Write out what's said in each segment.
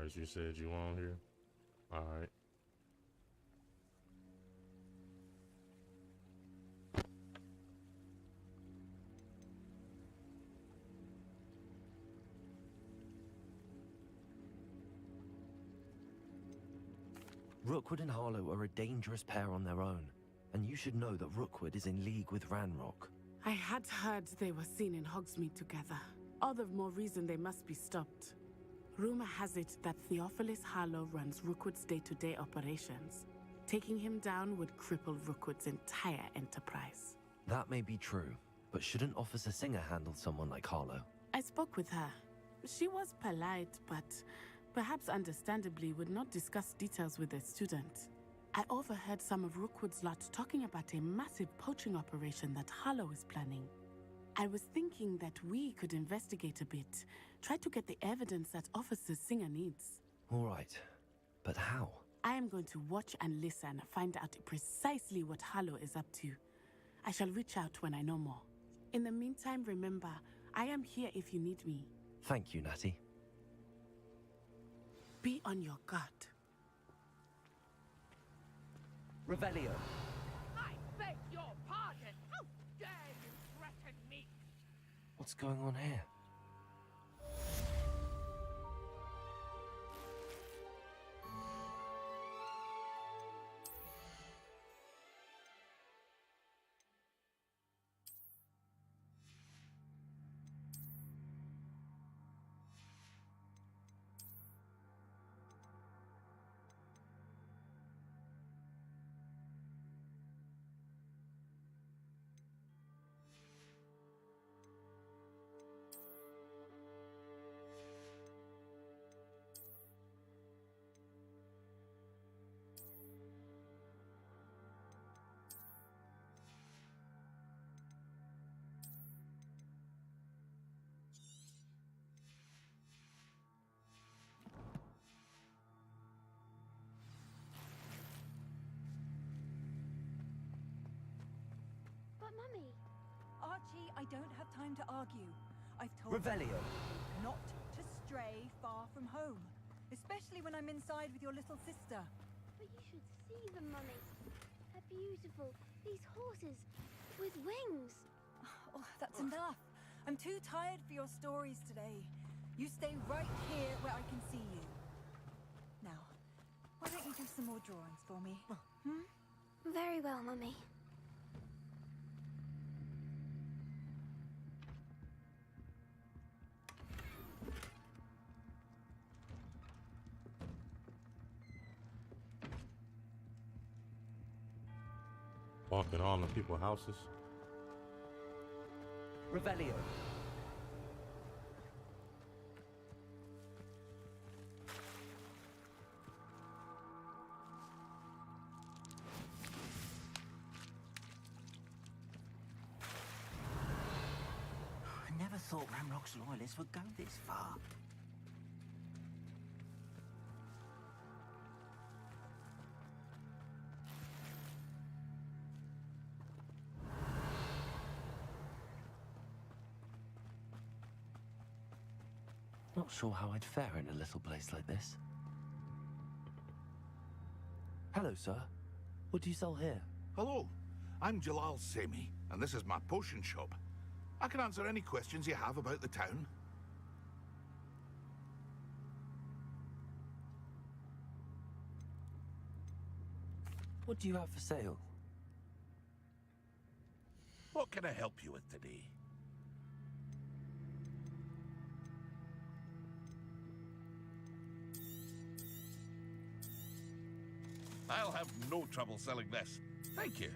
as you said you want here. All right. Rookwood and Harlow are a dangerous pair on their own, and you should know that Rookwood is in league with Ranrock. I had heard they were seen in Hogsmeade together. All the more reason they must be stopped. Rumor has it that Theophilus Harlow runs Rookwood's day-to-day operations. Taking him down would cripple Rookwood's entire enterprise. That may be true, but shouldn't Officer Singer handle someone like Harlow? I spoke with her. She was polite, but perhaps understandably would not discuss details with a student. I overheard some of Rookwood's lot talking about a massive poaching operation that Harlow is planning. I was thinking that we could investigate a bit, try to get the evidence that Officer Singer needs. All right, but how? I am going to watch and listen, find out precisely what Harlow is up to. I shall reach out when I know more. In the meantime, remember, I am here if you need me. Thank you, Natty. Be on your guard. Revelio. I beg your pardon! How dare you threaten me? What's going on here? But Mummy... Archie, I don't have time to argue. I've told Revelio. you not to stray far from home. Especially when I'm inside with your little sister. But you should see them, Mummy. They're beautiful. These horses with wings. Oh, that's enough. I'm too tired for your stories today. You stay right here where I can see you. Now, why don't you do some more drawings for me? Hmm? Very well, Mummy. Walking all in people's houses. Revelio. I never thought Ramrock's loyalists would go this far. Not sure how I'd fare in a little place like this. Hello, sir. What do you sell here? Hello, I'm Jalal Semi, and this is my potion shop. I can answer any questions you have about the town. What do you have for sale? What can I help you with today? I'll have no trouble selling this. Thank you.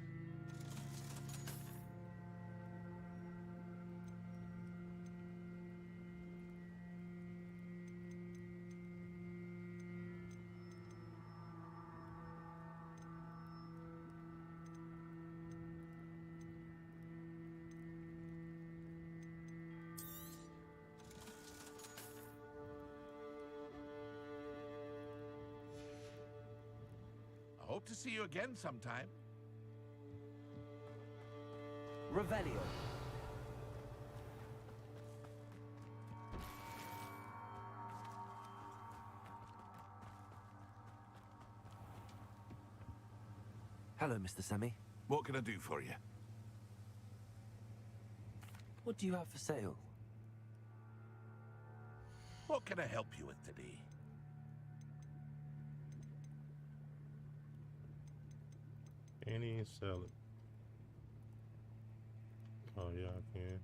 I hope to see you again sometime. Revelio. Hello, Mr. Semi. What can I do for you? What do you have for sale? What can I help you with today? Any sell it. Oh yeah, I can.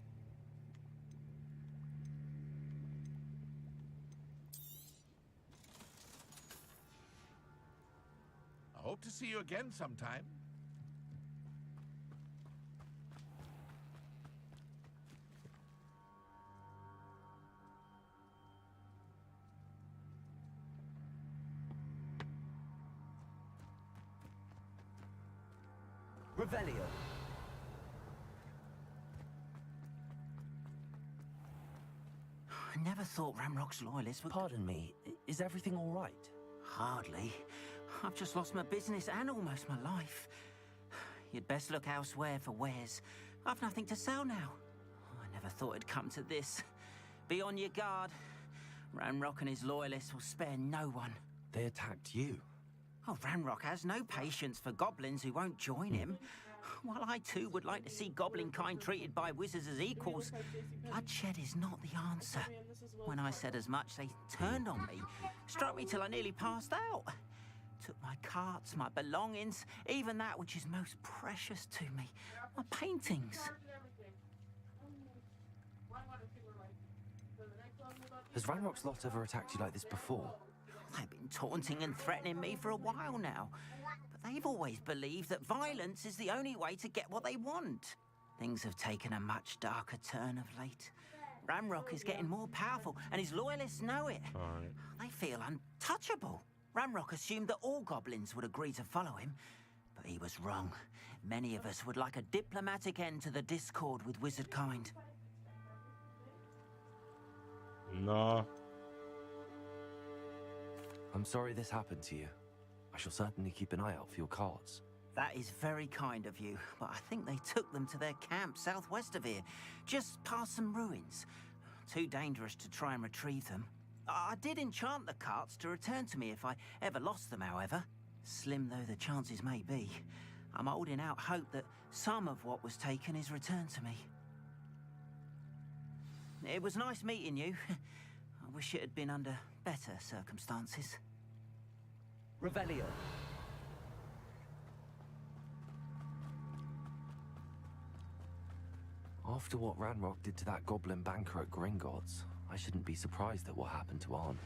I hope to see you again sometime. Revelio. I never thought Ramrock's loyalists would... Pardon me, is everything all right? Hardly. I've just lost my business and almost my life. You'd best look elsewhere for wares. I've nothing to sell now. I never thought it'd come to this. Be on your guard. Ramrock and his loyalists will spare no one. They attacked you. Oh, Ramrock has no patience for goblins who won't join him. While I too would like to see goblin kind treated by wizards as equals, bloodshed is not the answer. When I said as much, they turned on me, struck me till I nearly passed out. Took my carts, my belongings, even that which is most precious to me, my paintings. Has Ranrock's lot ever attacked you like this before? They've been taunting and threatening me for a while now, but they've always believed that violence is the only way to get what they want. Things have taken a much darker turn of late. Ramrock is getting more powerful, and his loyalists know it. Alright. They feel untouchable. Ramrock assumed that all goblins would agree to follow him, but he was wrong. Many of us would like a diplomatic end to the discord with wizard kind. Nah. I'm sorry this happened to you. I shall certainly keep an eye out for your carts. That is very kind of you, but I think they took them to their camp southwest of here, just past some ruins. Too dangerous to try and retrieve them. I did enchant the carts to return to me if I ever lost them, however. Slim though the chances may be, I'm holding out hope that some of what was taken is returned to me. It was nice meeting you. I wish it had been under better circumstances. Revelio. After what Ranrock did to that goblin banker at Gringotts, I shouldn't be surprised at what happened to Arn.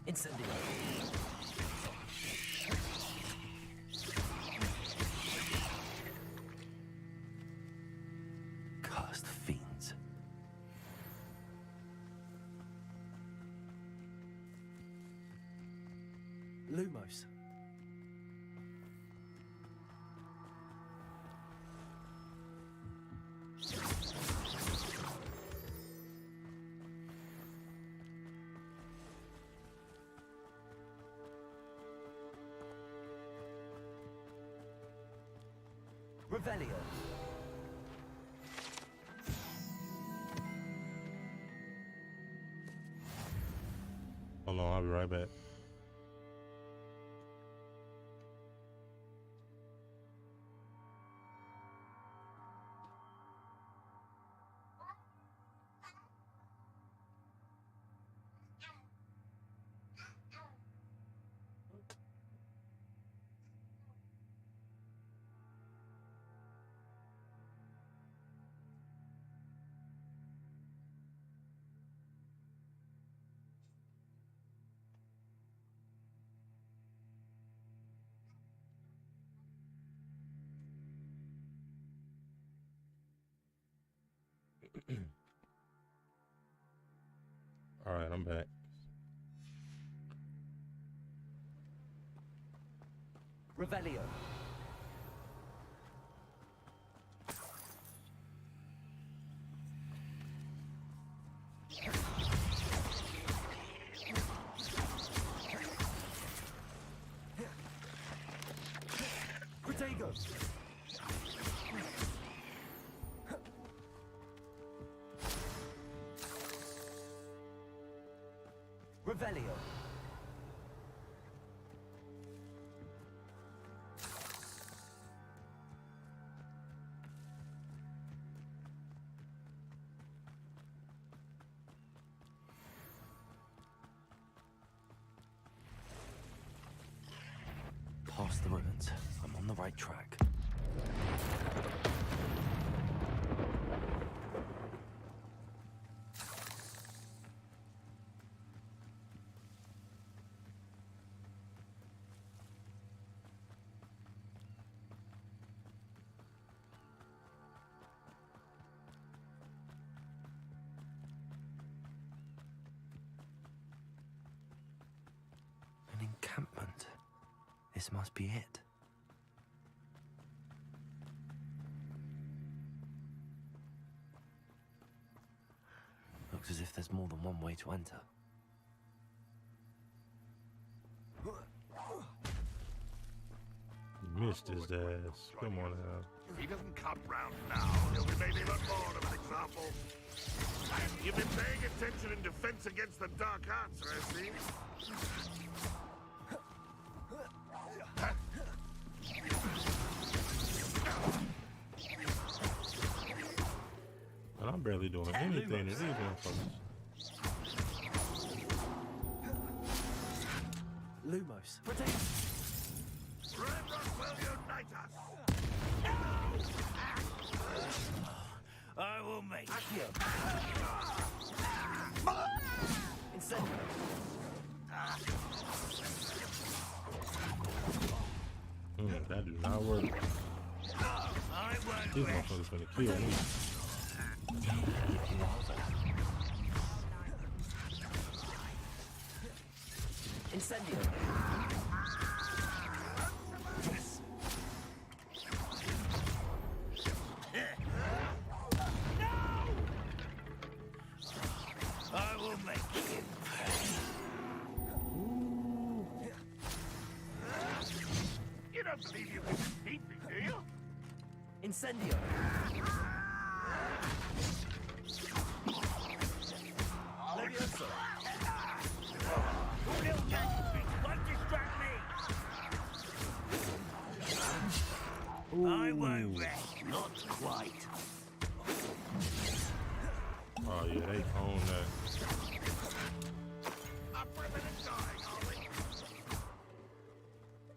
Incendio. Cursed fiends. Lumos. Revelio. Hold on, I'll be right back. All right, I'm back. Revelio. Revelio. Past the ruins. I'm on the right track. An encampment. This must be it. Looks as if there's more than one way to enter. Missed his ass. Come on now. If he doesn't come round now, he'll be made even more of an example. You've been paying attention in defense against the dark arts, I see. And I'm barely doing anything to these motherfuckers. Lumos, protect! Ramrock will unite us! I will make Accio! Incendio! That do not work. These motherfuckers finna kill me. Incendio! I will make you. You don't believe you can defeat me, do you? Incendio! Levioso! Little Gatsby, don't distract me. I won't rest. Not quite. Oh yeah, they own that. Up ripping and dying, are we?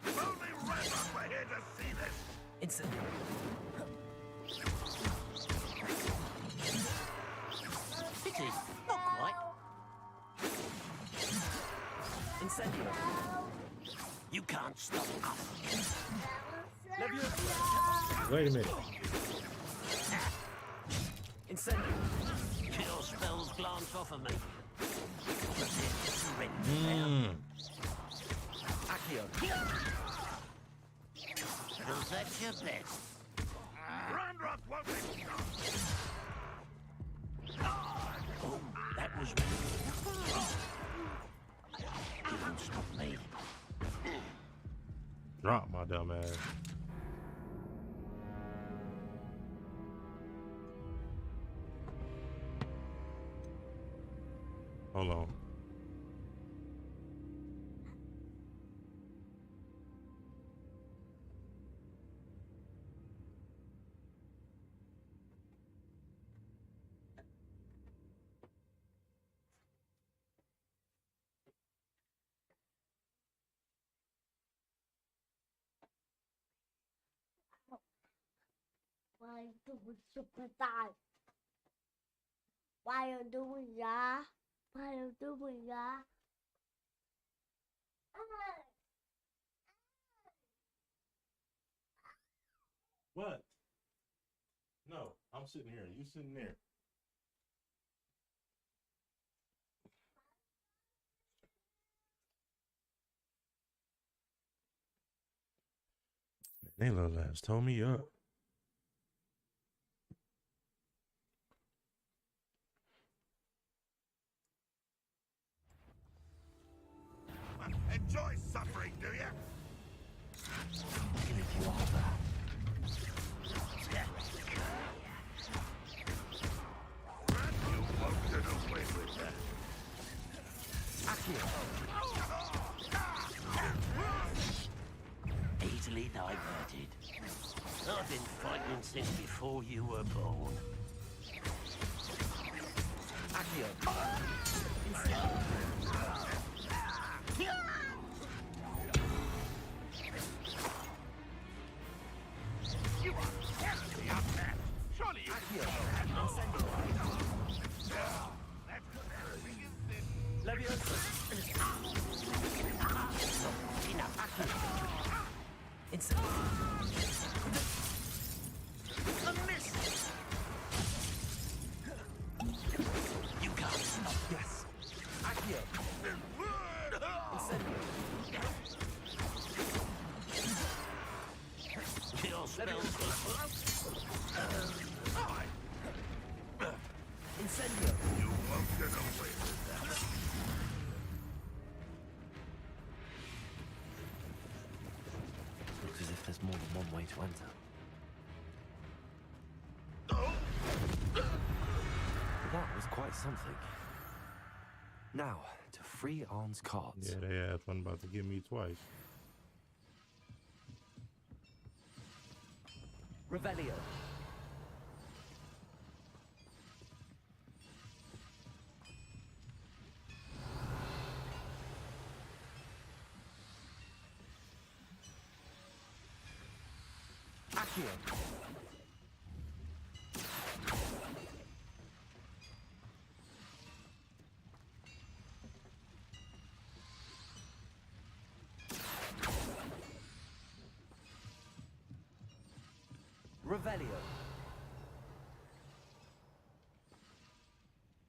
If only Ramrock were here to see this! Incendio! Pity, not quite. Incendio! You can't stop us. Levioso! Wait a minute. Incendio! Your spells glance off of me. Accio! Was that your best? Ramrock won't be Oh, that was really good. You won't stop me. Drop my dumb ass. Hold on. Why do we super die? Why are you doing that? Why are you doing that? What? No, I'm sitting here. You sitting there. They little ass told me up. Enjoy suffering, do you? If you are that. You won't get away with that. Accio! since before you were born. Accio. You are terribly outmatched. Surely you Leviosa. A miss! You can't stop. Yes. Accio. Incendio. Your spells Incendio. You won't get away with that. Looks as if there's more than one way to enter. That was quite something. Now, to free Arn's cards. Yeah, they had one about to get me twice. Revelio. Accio. Revelio.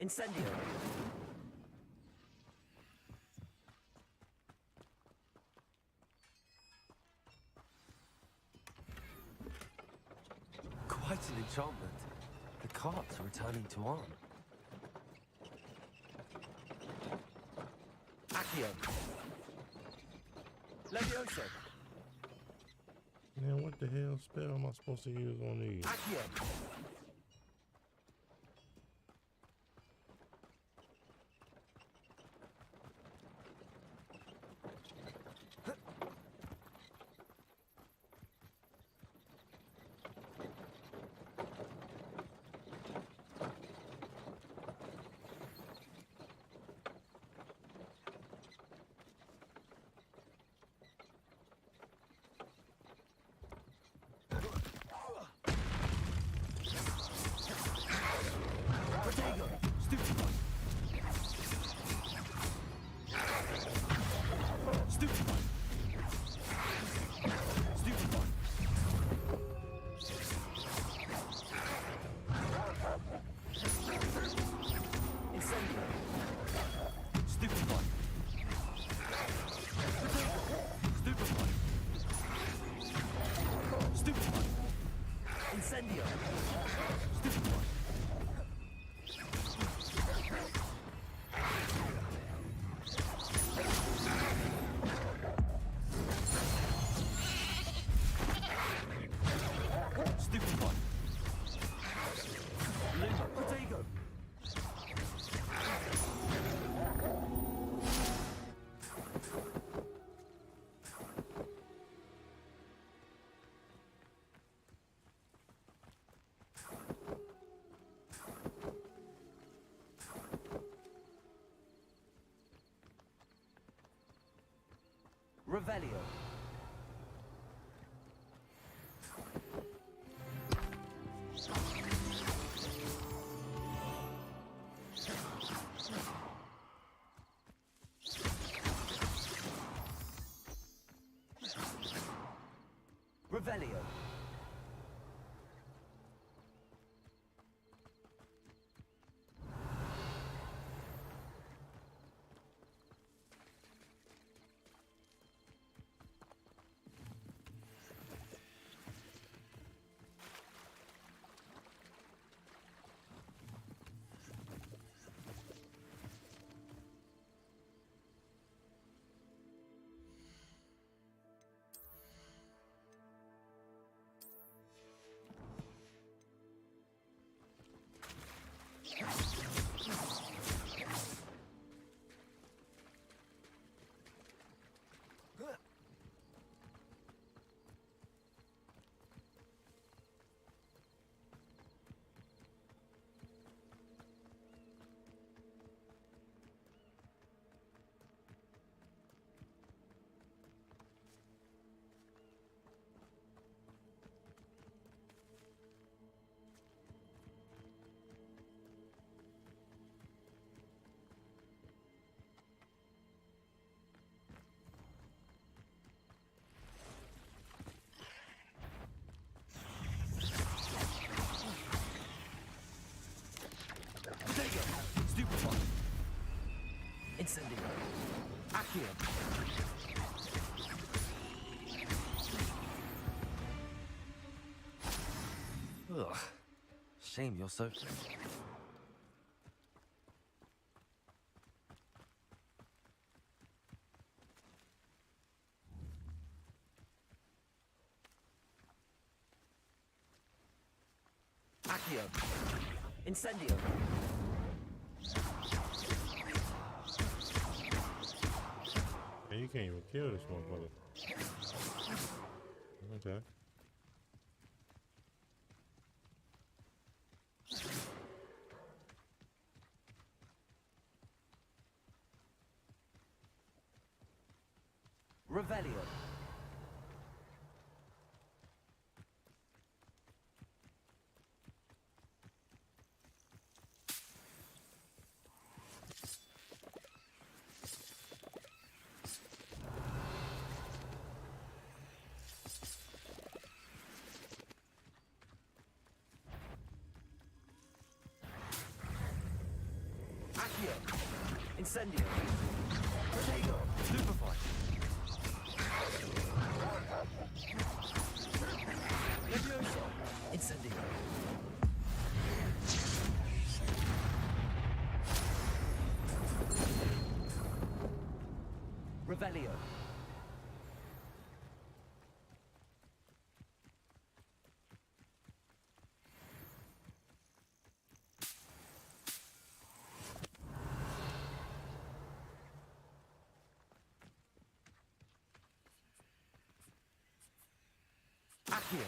Incendio. Quite an enchantment. The cards are returning to Arn. Accio. Levioso. Man, what the hell spell am I supposed to use on these? Accio. Incendio. Stupid one. Stupid one. Luma. Protego. Revelio. Revelio. Incendio. Accio. Ugh. Shame you're so... Accio. Incendio. Man, you can't even kill this motherfucker. Okay. Revelio. Accio. Incendio. Protego. Stupefy. Levioso. Incendio. Revelio. Accio.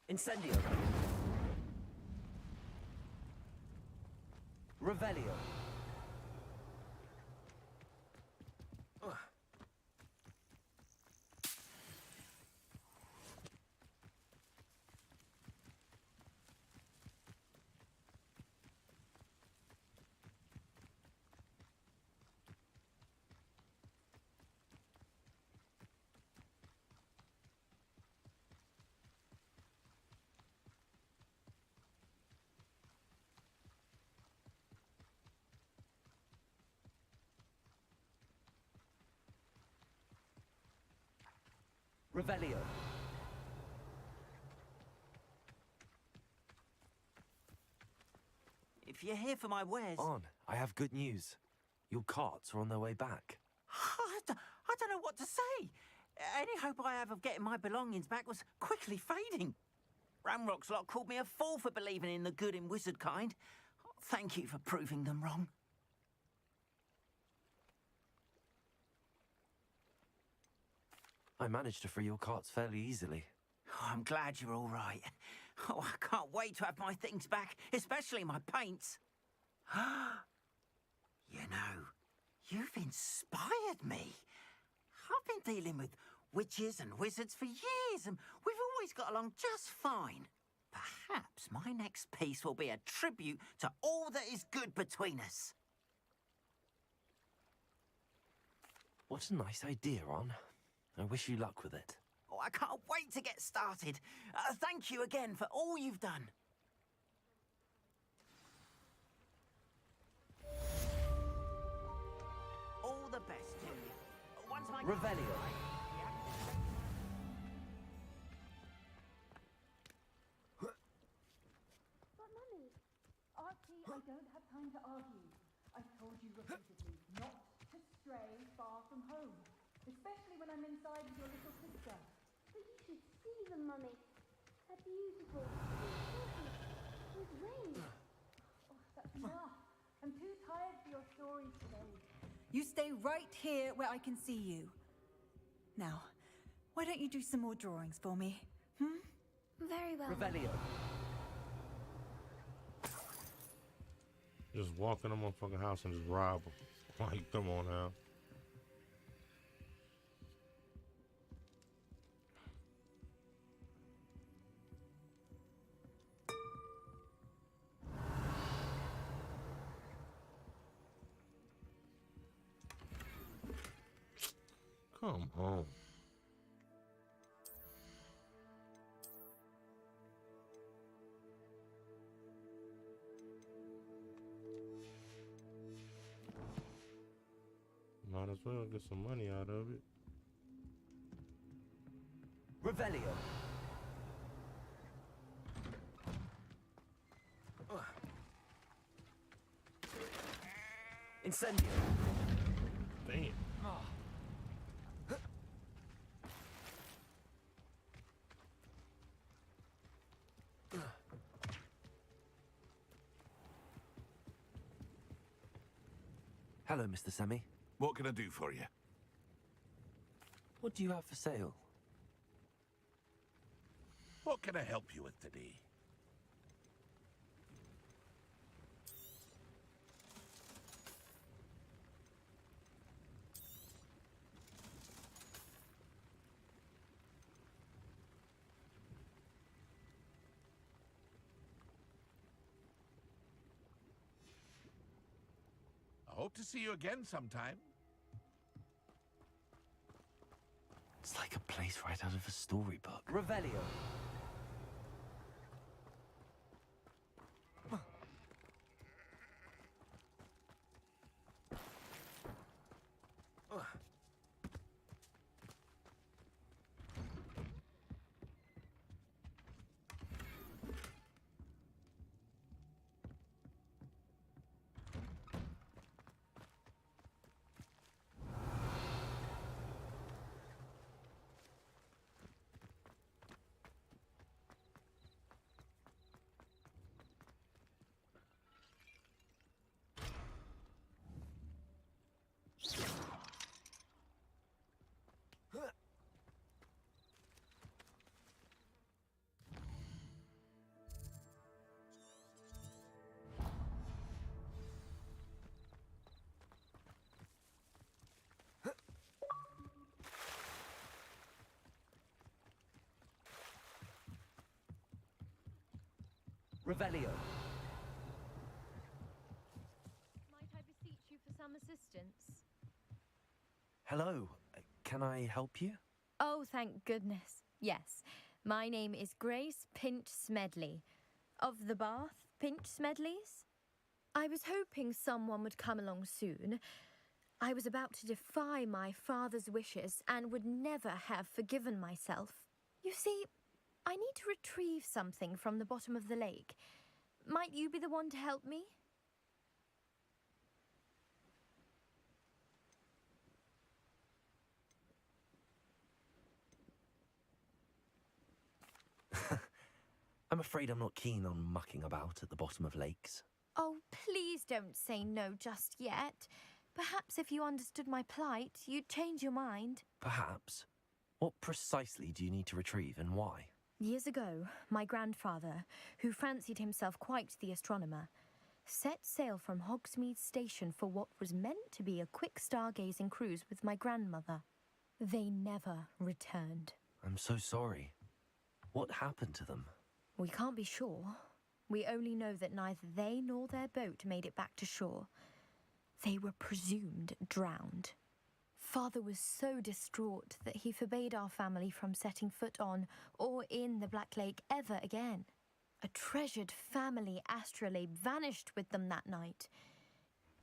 Incendio. Revelio. Revelio. If you're here for my wares... On, I have good news. Your carts are on their way back. I don't know what to say. Any hope I have of getting my belongings back was quickly fading. Ramrock's lot called me a fool for believing in the good in wizard kind. Thank you for proving them wrong. I managed to free your carts fairly easily. Oh, I'm glad you're all right. Oh, I can't wait to have my things back, especially my paints. You know, you've inspired me. I've been dealing with witches and wizards for years, and we've always got along just fine. Perhaps my next piece will be a tribute to all that is good between us. What a nice idea, Ron. I wish you luck with it. Oh, I can't wait to get started. Thank you again for all you've done. All the best to you. Once my... Revelio. But, Mummy, Archie, I don't have time to argue. I've told you repeatedly not to stray far from home. Especially when I'm inside with your little sister. but you should see them, Mummy. They're beautiful. With wings. Oh, that's enough. I'm too tired for your stories today. You stay right here where I can see you. Now, why don't you do some more drawings for me? Very well. Revelio. Just walk in the motherfucking house and just rob them. Like, come on now. Come on. as well get some money out of it. Revelio. Incendio. Damn. Hello, Mr. Sammy. What can I do for you? What do you have for sale? What can I help you with today? I hope to see you again sometime. It's like a place right out of a storybook. Revelio. Revelio. Might I beseech you for some assistance? Hello. Can I help you? Oh, thank goodness. Yes. My name is Grace Pinch Smedley. Of the Bath Pinch Smedleys? I was hoping someone would come along soon. I was about to defy my father's wishes and would never have forgiven myself. You see, I need to retrieve something from the bottom of the lake. Might you be the one to help me? I'm afraid I'm not keen on mucking about at the bottom of lakes. Oh, please don't say no just yet. Perhaps if you understood my plight, you'd change your mind. Perhaps. What precisely do you need to retrieve and why? Years ago, my grandfather, who fancied himself quite the astronomer, set sail from Hogsmeade Station for what was meant to be a quick stargazing cruise with my grandmother. They never returned. I'm so sorry. What happened to them? We can't be sure. We only know that neither they nor their boat made it back to shore. They were presumed drowned. Father was so distraught that he forbade our family from setting foot on or in the Black Lake ever again. A treasured family astrolabe vanished with them that night.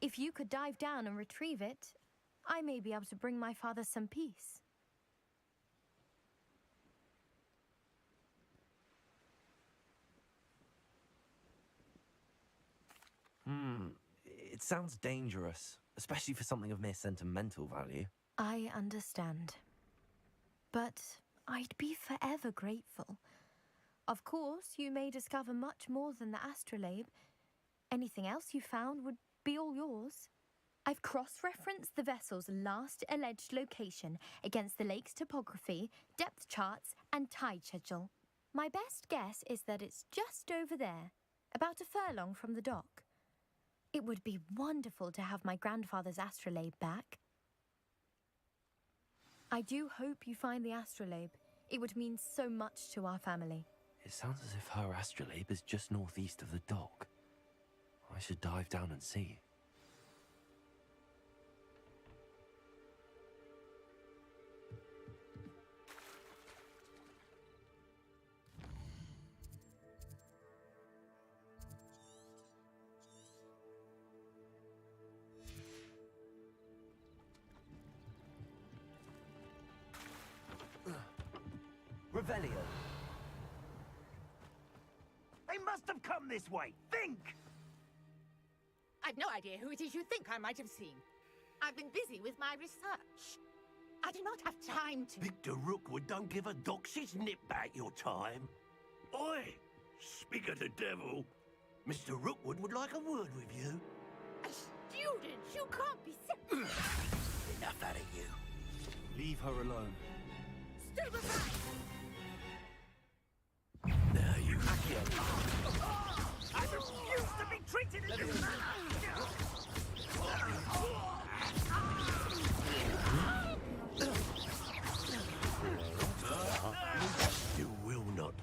If you could dive down and retrieve it, I may be able to bring my father some peace. It sounds dangerous, especially for something of mere sentimental value. I understand. But I'd be forever grateful. Of course, you may discover much more than the astrolabe. Anything else you found would be all yours. I've cross-referenced the vessel's last alleged location against the lake's topography, depth charts, and tide schedule. My best guess is that it's just over there, about a furlong from the dock. It would be wonderful to have my grandfather's astrolabe back. I do hope you find the astrolabe. It would mean so much to our family. It sounds as if her astrolabe is just northeast of the dock. I should dive down and see. Revelio. They must have come this way. Think! I've no idea who it is you think I might have seen. I've been busy with my research. I do not have time to... Victor Rookwood don't give a doxy's nip back your time. Oi! Speak of the devil. Mr. Rookwood would like a word with you. A student? You can't be serious. Enough out of you. Leave her alone. Stay back! Now you... I refuse to be treated in this manner! You will not.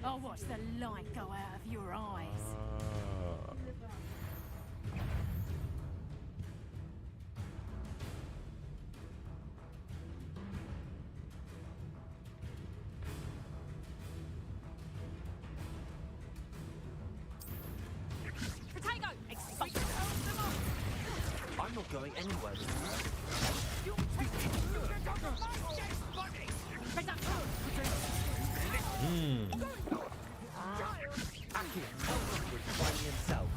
I'll watch the light go out of your eyes. Potato! Explode! I'm not going anywhere. You take it! You get on the yes, buddy! Potato! Accio, tell Rookwood to find me himself.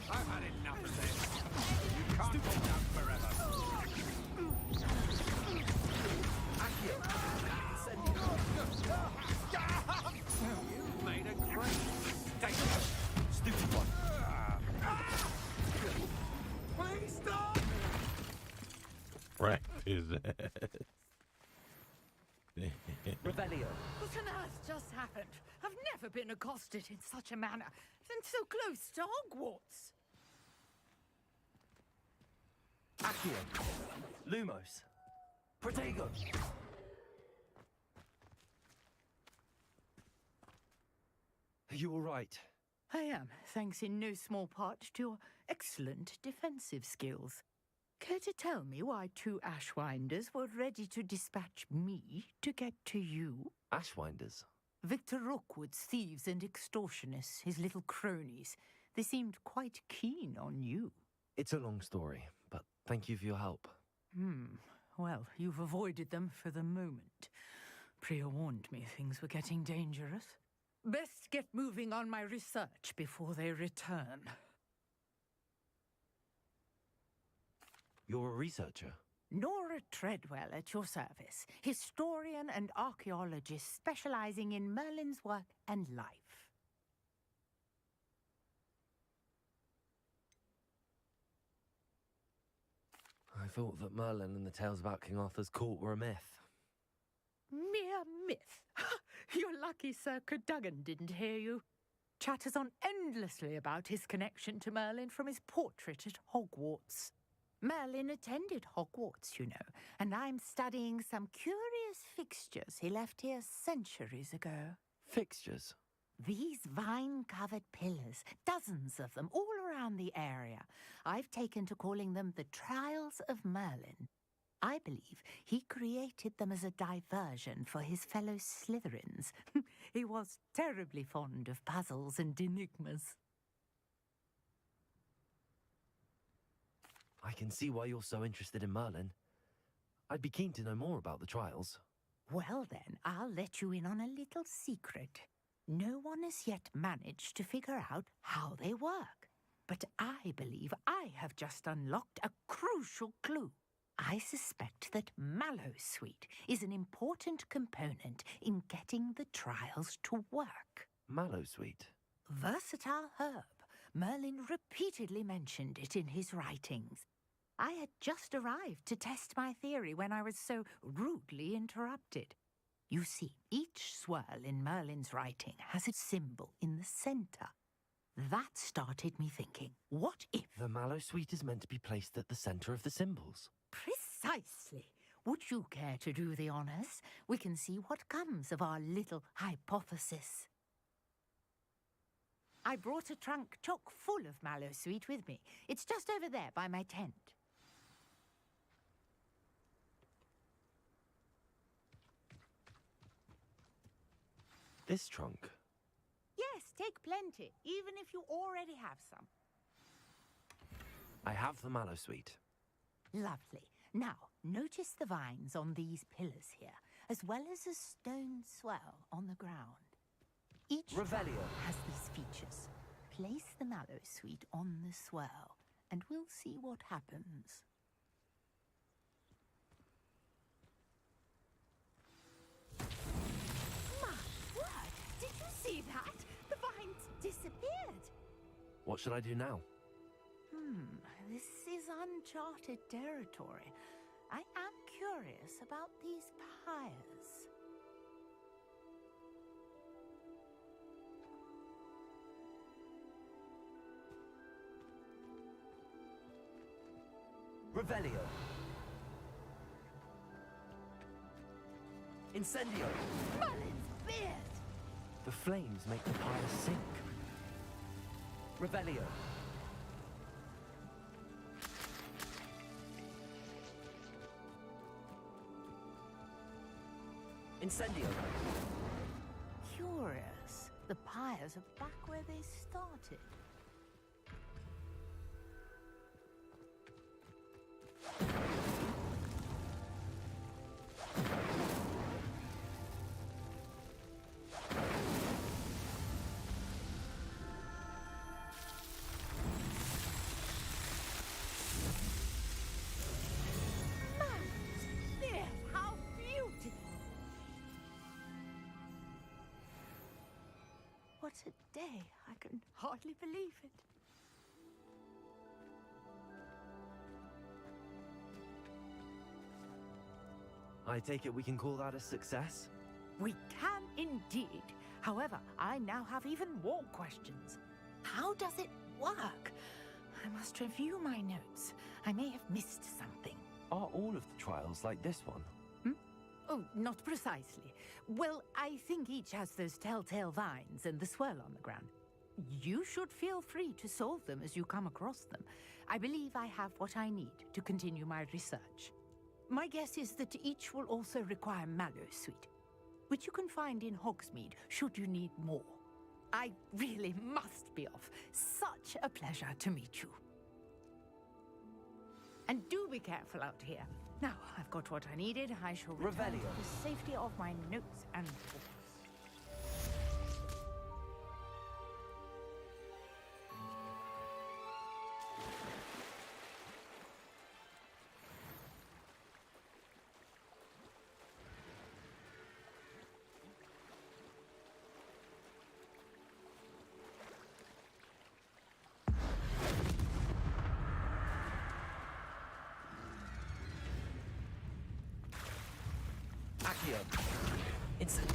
I've had enough of this. You can't hold out forever. Accio, You made a great mistake. stupid one. Please stop! Right is that? Revelio. What on earth just happened? I've never been accosted in such a manner, and so close to Hogwarts. Accio. Lumos. Protego. Are you all right? I am, thanks in no small part to your excellent defensive skills. Care to tell me why two Ashwinders were ready to dispatch me to get to you? Ashwinders. Victor Rookwood's thieves and extortionists, his little cronies. They seemed quite keen on you. It's a long story, but thank you for your help. Well, you've avoided them for the moment. Priya warned me things were getting dangerous. Best get moving on my research before they return. You're a researcher? Nora Treadwell at your service, historian and archaeologist specializing in Merlin's work and life. I thought that Merlin and the tales about King Arthur's court were a myth. Mere myth. You're lucky Sir Cadogan didn't hear you. Chatters on endlessly about his connection to Merlin from his portrait at Hogwarts. Merlin attended Hogwarts, you know, and I'm studying some curious fixtures he left here centuries ago. Fixtures? These vine-covered pillars, dozens of them, all around the area. I've taken to calling them the Trials of Merlin. I believe he created them as a diversion for his fellow Slytherins. He was terribly fond of puzzles and enigmas. I can see why you're so interested in Merlin. I'd be keen to know more about the trials. Well then, I'll let you in on a little secret. No one has yet managed to figure out how they work. But I believe I have just unlocked a crucial clue. I suspect that Mallowsweet is an important component in getting the trials to work. Mallowsweet? Versatile herb. Merlin repeatedly mentioned it in his writings. I had just arrived to test my theory when I was so rudely interrupted. You see, each swirl in Merlin's writing has a symbol in the center. That started me thinking, what if... The Mallowsweet is meant to be placed at the center of the symbols. Precisely. Would you care to do the honors? We can see what comes of our little hypothesis. I brought a trunk chock full of Mallowsweet with me. It's just over there by my tent. This trunk? Yes, take plenty, even if you already have some. I have the mallow sweet. Lovely. Now, notice the vines on these pillars here, as well as a stone swell on the ground. Each Revelio has these features. Place the mallow sweet on the swell, and we'll see what happens. My word! Did you see that? The vines disappeared. What should I do now? This is uncharted territory. I am curious about these pyres. Revelio. Incendio. Merlin's beard! The flames make the pyre sink. Revelio. Incendio. Curious. The pyres are back where they started. How beautiful! What a day. I can hardly believe it. I take it we can call that a success? We can indeed. However, I now have even more questions. How does it work? I must review my notes. I may have missed something. Are all of the trials like this one? Oh, not precisely. Well, I think each has those telltale vines and the swirl on the ground. You should feel free to solve them as you come across them. I believe I have what I need to continue my research. My guess is that each will also require mallow sweet, which you can find in Hogsmeade should you need more. I really must be off. Such a pleasure to meet you. And do be careful out here. Now, I've got what I needed. I shall return to the safety of my notes and books. Accio. Instant.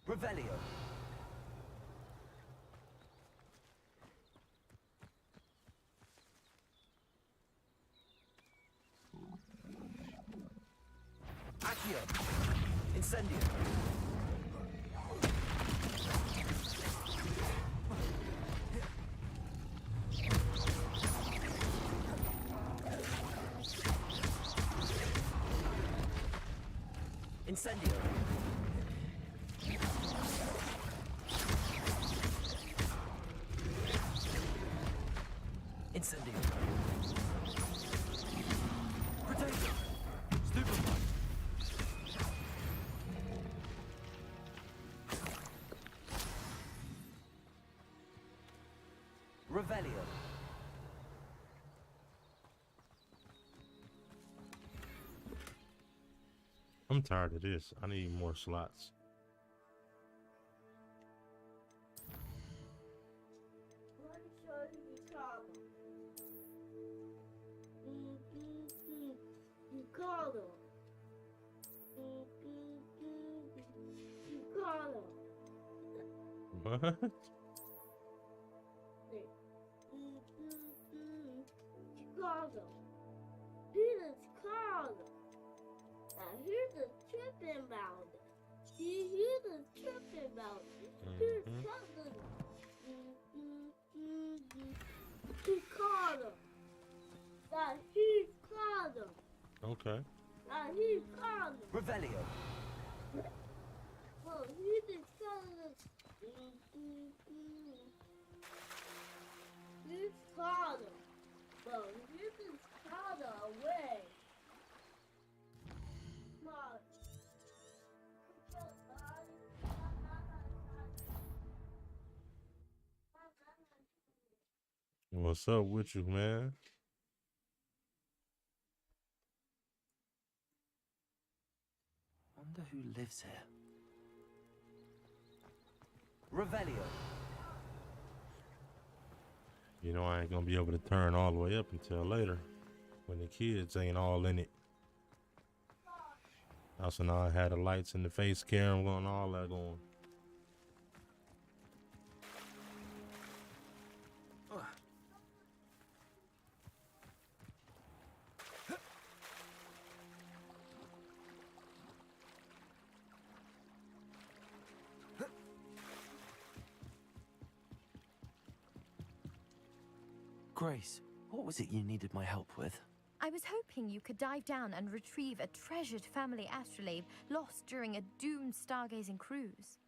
Revelio. Accio. Incendio. Incendio. Incendio. Potato. Stupefy. Revelio. I'm tired of this. I need more slots. Let me show you the problem. Ricardo. Ricardo. What? Chicago. Peter's Chicago. Now here's the trip inbound. He's a tripping about. He's something. He called him. That he called him. Okay. That he called him. Revelio. Well, he just called him. He's called him. Well, he just called him away. Mom. What's up with you, man? Wonder who lives here. Revelio. You know I ain't gonna be able to turn all the way up until later, when the kids ain't all in it. Also now I had the lights and the face cam going, all that going. Grace, what was it you needed my help with? I was hoping you could dive down and retrieve a treasured family astrolabe lost during a doomed stargazing cruise.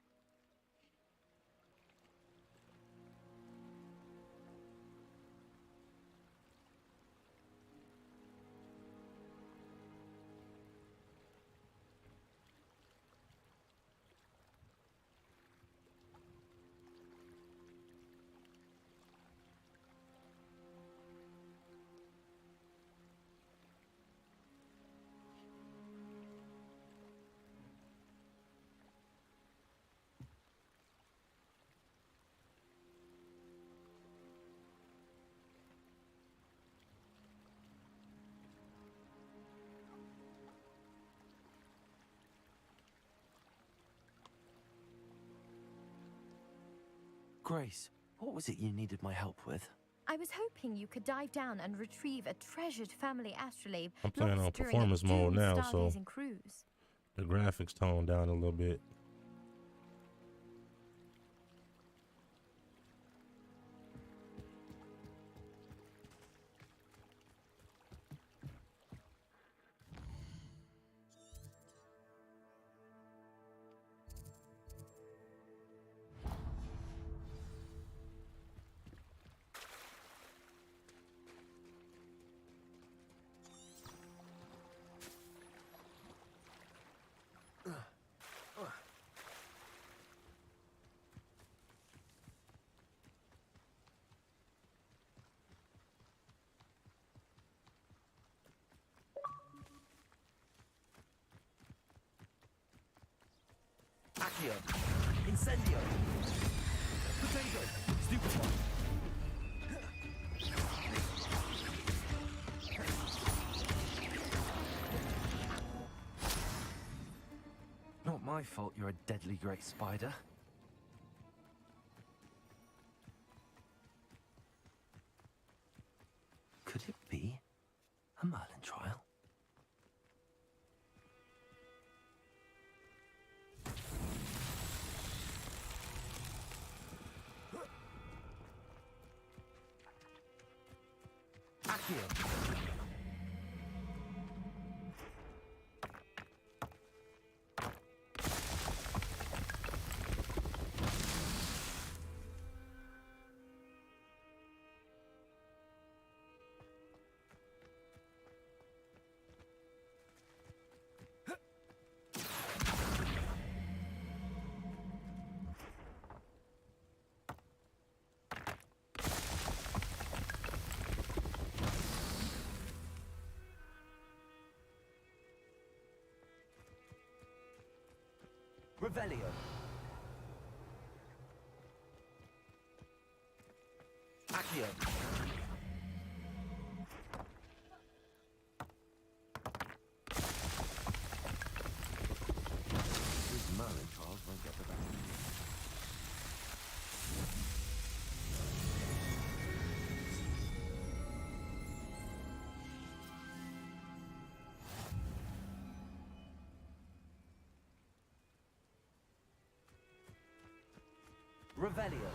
Grace, what was it you needed my help with? I was hoping you could dive down and retrieve a treasured family astrolabe I'm playing on lost during performance a mode doomed now, so stargazing cruise. the graphics toned down a little bit. Accio. Incendio. Potato. Stupefy. Not my fault you're a deadly great spider. Could it be a Merlin trial? Accio. Revelio. Accio. These Merlin trials won't get the best of you. Revelio.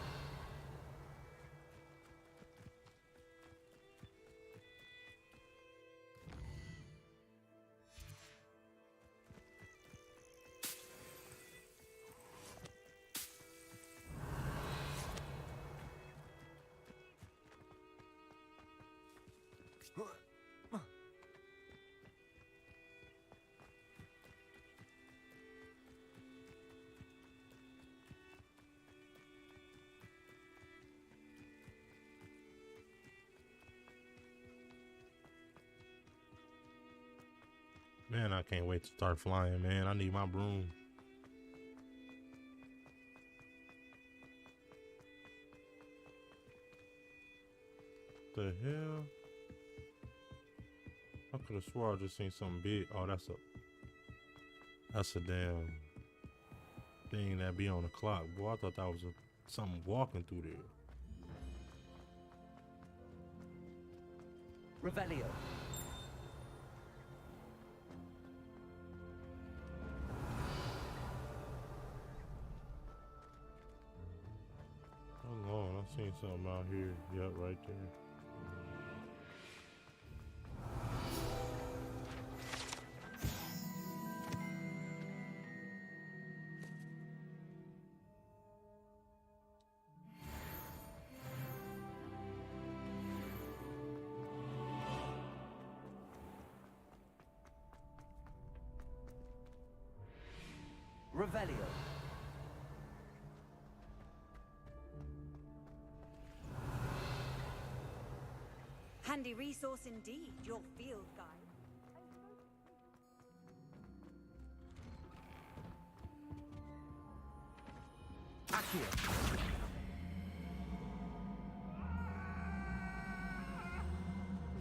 Man, I can't wait to start flying, man. I need my broom. The hell? I could have swore I just seen something big. Oh, that's a damn thing that be on the clock. Boy, I thought that was something walking through there. Revelio. Hold on, I seen something out here. Yep, right there. Revelio. Handy resource indeed, your field guide. Accio.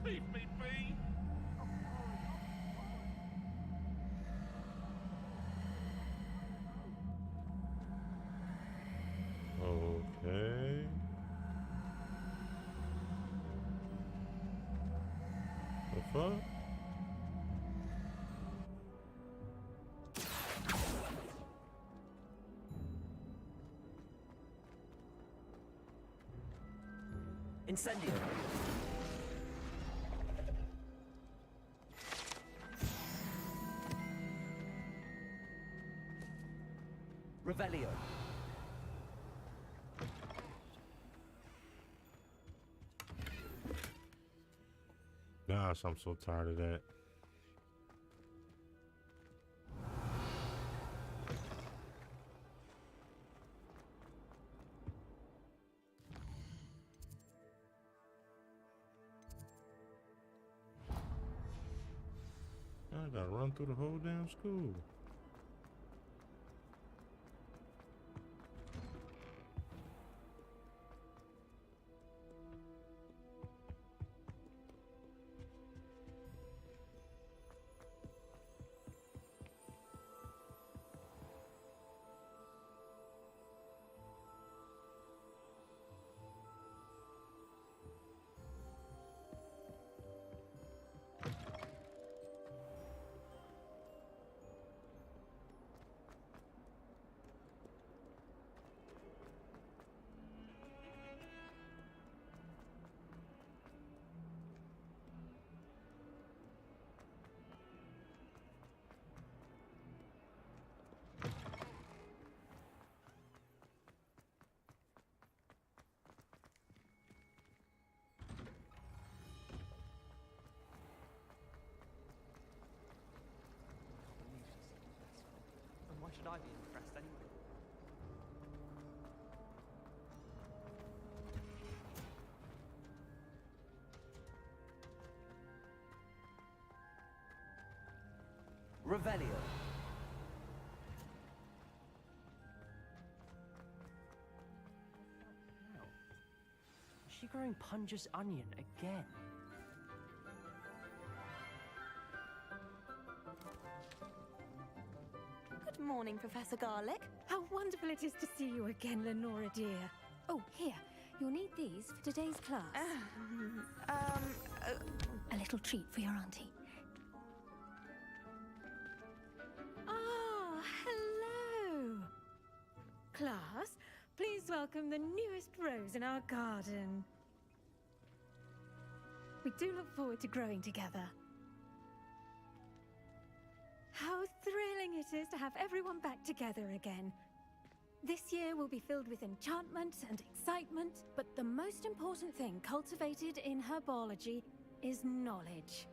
Leave me be! Okay. The fuck? Incendio. Revelio. Gosh, I'm so tired of that. I gotta run through the whole damn school. And why should I be impressed anyway? Revelio. Is she growing Punja's onion again? Good morning, Professor Garlic. How wonderful it is to see you again, Lenora dear. Oh, here. You'll need these for today's class. A little treat for your auntie. Ah, hello. Class, please welcome the newest rose in our garden. We do look forward to growing together. How thrilling it is to have everyone back together again. This year will be filled with enchantment and excitement, but the most important thing cultivated in herbology is knowledge.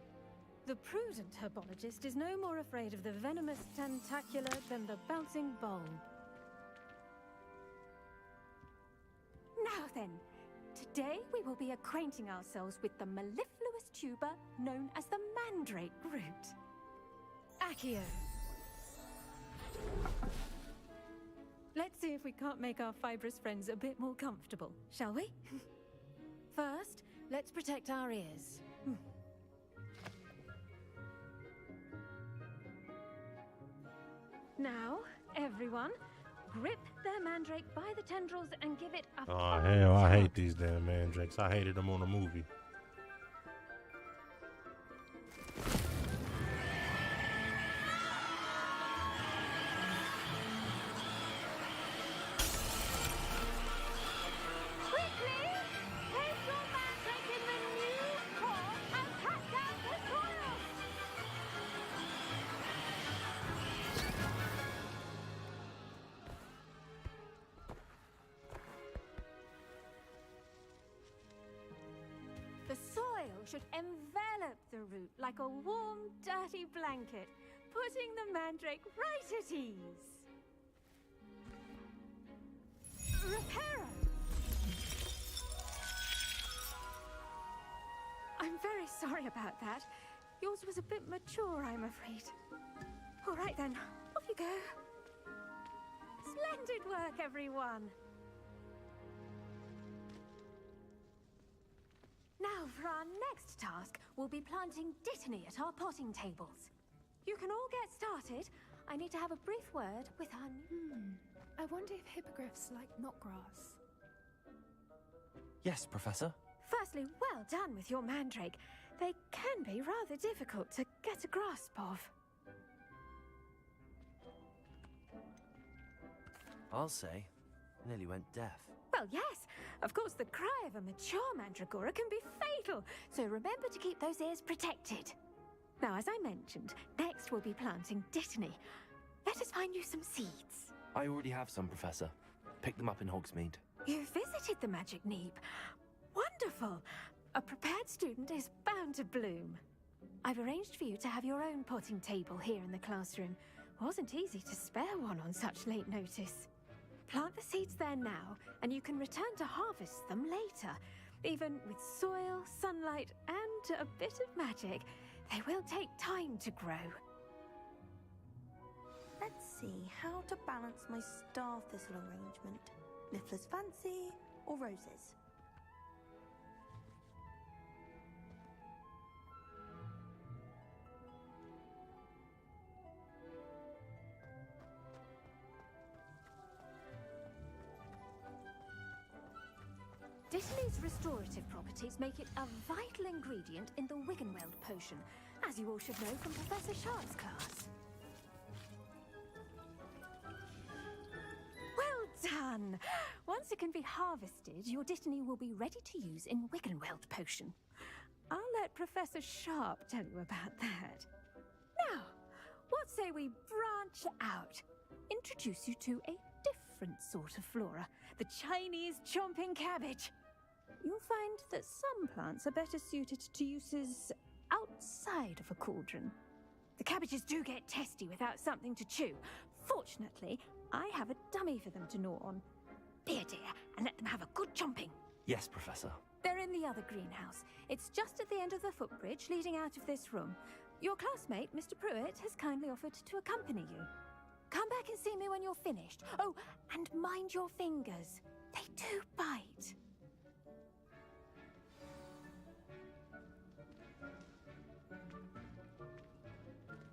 The prudent herbologist is no more afraid of the venomous tentacula than the bouncing bulb. Now then, today we will be acquainting ourselves with the mellifluous tuber known as the mandrake root. Accio. Let's see if we can't make our fibrous friends a bit more comfortable, shall we? First, let's protect our ears. Now, everyone, grip their mandrake by the tendrils and give it a Oh firm hell, I hate tug. these damn mandrakes. I hated them on the movie. Quickly, place your mandrake in the new core and cut down the soil. The soil should envelop the root like a warm, dirty blanket, putting the mandrake right at ease. Reparo! I'm very sorry about that. Yours was a bit mature, I'm afraid. All right then, off you go. Splendid work, everyone. Now, for our next task, we'll be planting dittany at our potting tables. You can all get started. I need to have a brief word with our new... I wonder if hippogriffs like knotgrass. Yes, Professor. Firstly, well done with your mandrake. They can be rather difficult to get a grasp of. I'll say, nearly went deaf. Well, yes. Of course, the cry of a mature mandragora can be fatal, so remember to keep those ears protected. Now, as I mentioned, next we'll be planting dittany. Let us find you some seeds. I already have some, Professor. Picked them up in Hogsmeade. You visited the Magic Neep. Wonderful! A prepared student is bound to bloom. I've arranged for you to have your own potting table here in the classroom. Wasn't easy to spare one on such late notice. Plant the seeds there now, and you can return to harvest them later. Even with soil, sunlight, and a bit of magic, they will take time to grow. Let's see how to balance my star thistle arrangement. Niffler's fancy or roses? Dittany's restorative properties make it a vital ingredient in the Wiggenweld potion, as you all should know from Professor Sharp's class. Well done! Once it can be harvested, your Dittany will be ready to use in Wiggenweld potion. I'll let Professor Sharp tell you about that. Now, what say we branch out? Introduce you to a different sort of flora, the Chinese chomping cabbage. You'll find that some plants are better suited to uses outside of a cauldron. The cabbages do get testy without something to chew. Fortunately, I have a dummy for them to gnaw on. Here, dear, and let them have a good chomping. Yes, Professor. They're in the other greenhouse. It's just at the end of the footbridge leading out of this room. Your classmate, Mr. Pruitt, has kindly offered to accompany you. Come back and see me when you're finished. Oh, and mind your fingers. They do bite.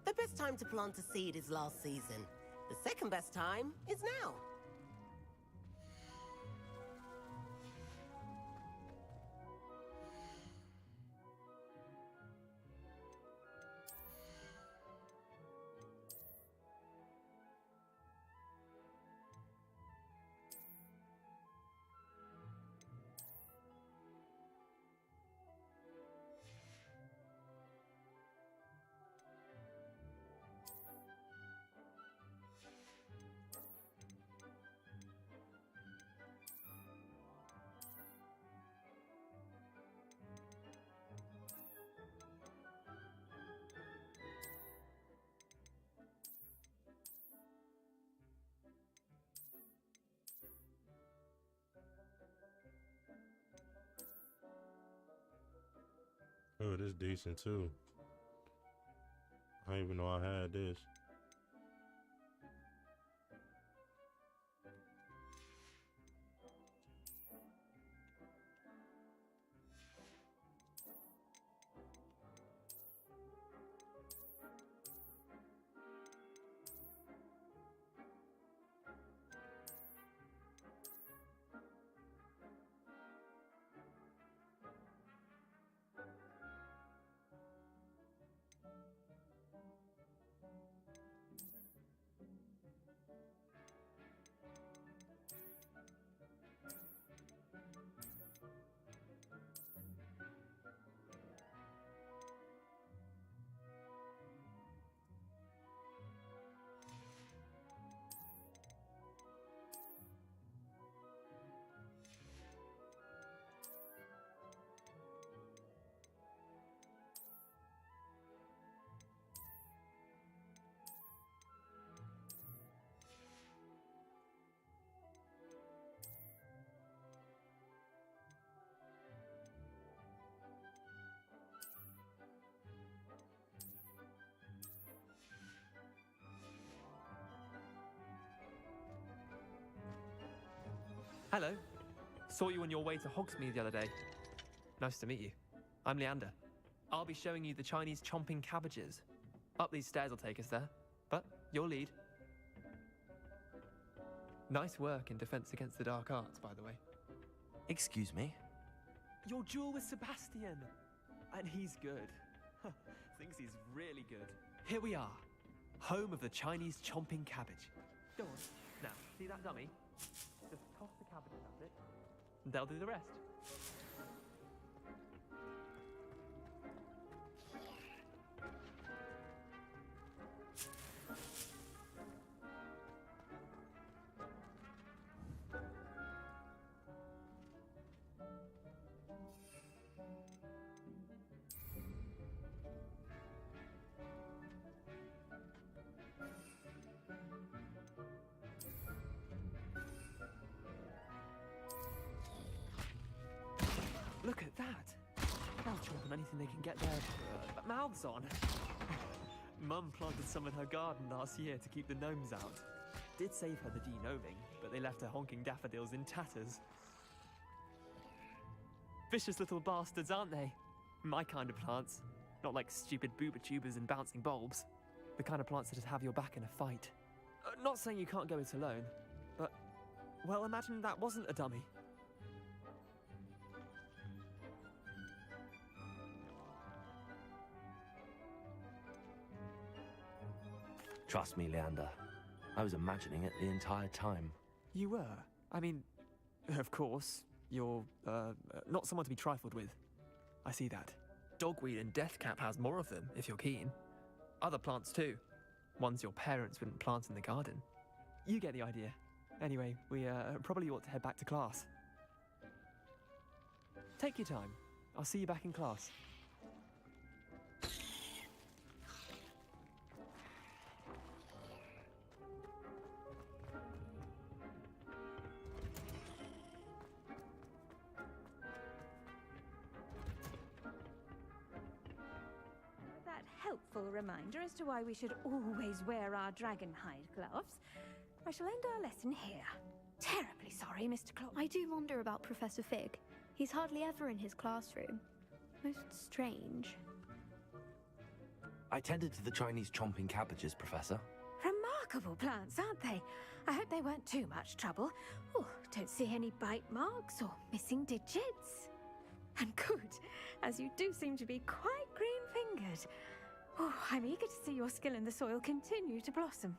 The best time to plant a seed is last season. The second best time is now. Oh, this decent too. I didn't even know I had this. Hello. Saw you on your way to Hogsmeade the other day. Nice to meet you. I'm Leander. I'll be showing you the Chinese chomping cabbages. Up these stairs will take us there, but you'll lead. Nice work in defense against the dark arts, by the way. Excuse me? Your duel with Sebastian! And he's good. Thinks he's really good. Here we are, home of the Chinese chomping cabbage. Go on. Now, see that dummy? Just toss the cabbages at it, and they'll do the rest. Look at that! They'll chomp on anything they can get their mouths on. Mum planted some in her garden last year to keep the gnomes out. Did save her the de-gnoming, but they left her honking daffodils in tatters. Vicious little bastards, aren't they? My kind of plants. Not like stupid booba tubers and bouncing bulbs. The kind of plants that'd have your back in a fight. Not saying you can't go it alone, but... well, imagine that wasn't a dummy. Trust me, Leander. I was imagining it the entire time. You were? I mean, of course, you're, not someone to be trifled with. I see that. Dogweed and deathcap has more of them, if you're keen. Other plants too. Ones your parents wouldn't plant in the garden. You get the idea. Anyway, we, probably ought to head back to class. Take your time. I'll see you back in class. Helpful reminder as to why we should always wear our dragonhide gloves. I shall end our lesson here. Terribly sorry, Mr. Clock. I do wonder about Professor Fig. He's hardly ever in his classroom. Most strange. I tended to the Chinese chomping cabbages, Professor. Remarkable plants, aren't they? I hope they weren't too much trouble. Oh, don't see any bite marks or missing digits. And good, as you do seem to be quite green-fingered. Oh, I'm eager to see your skill in the soil continue to blossom.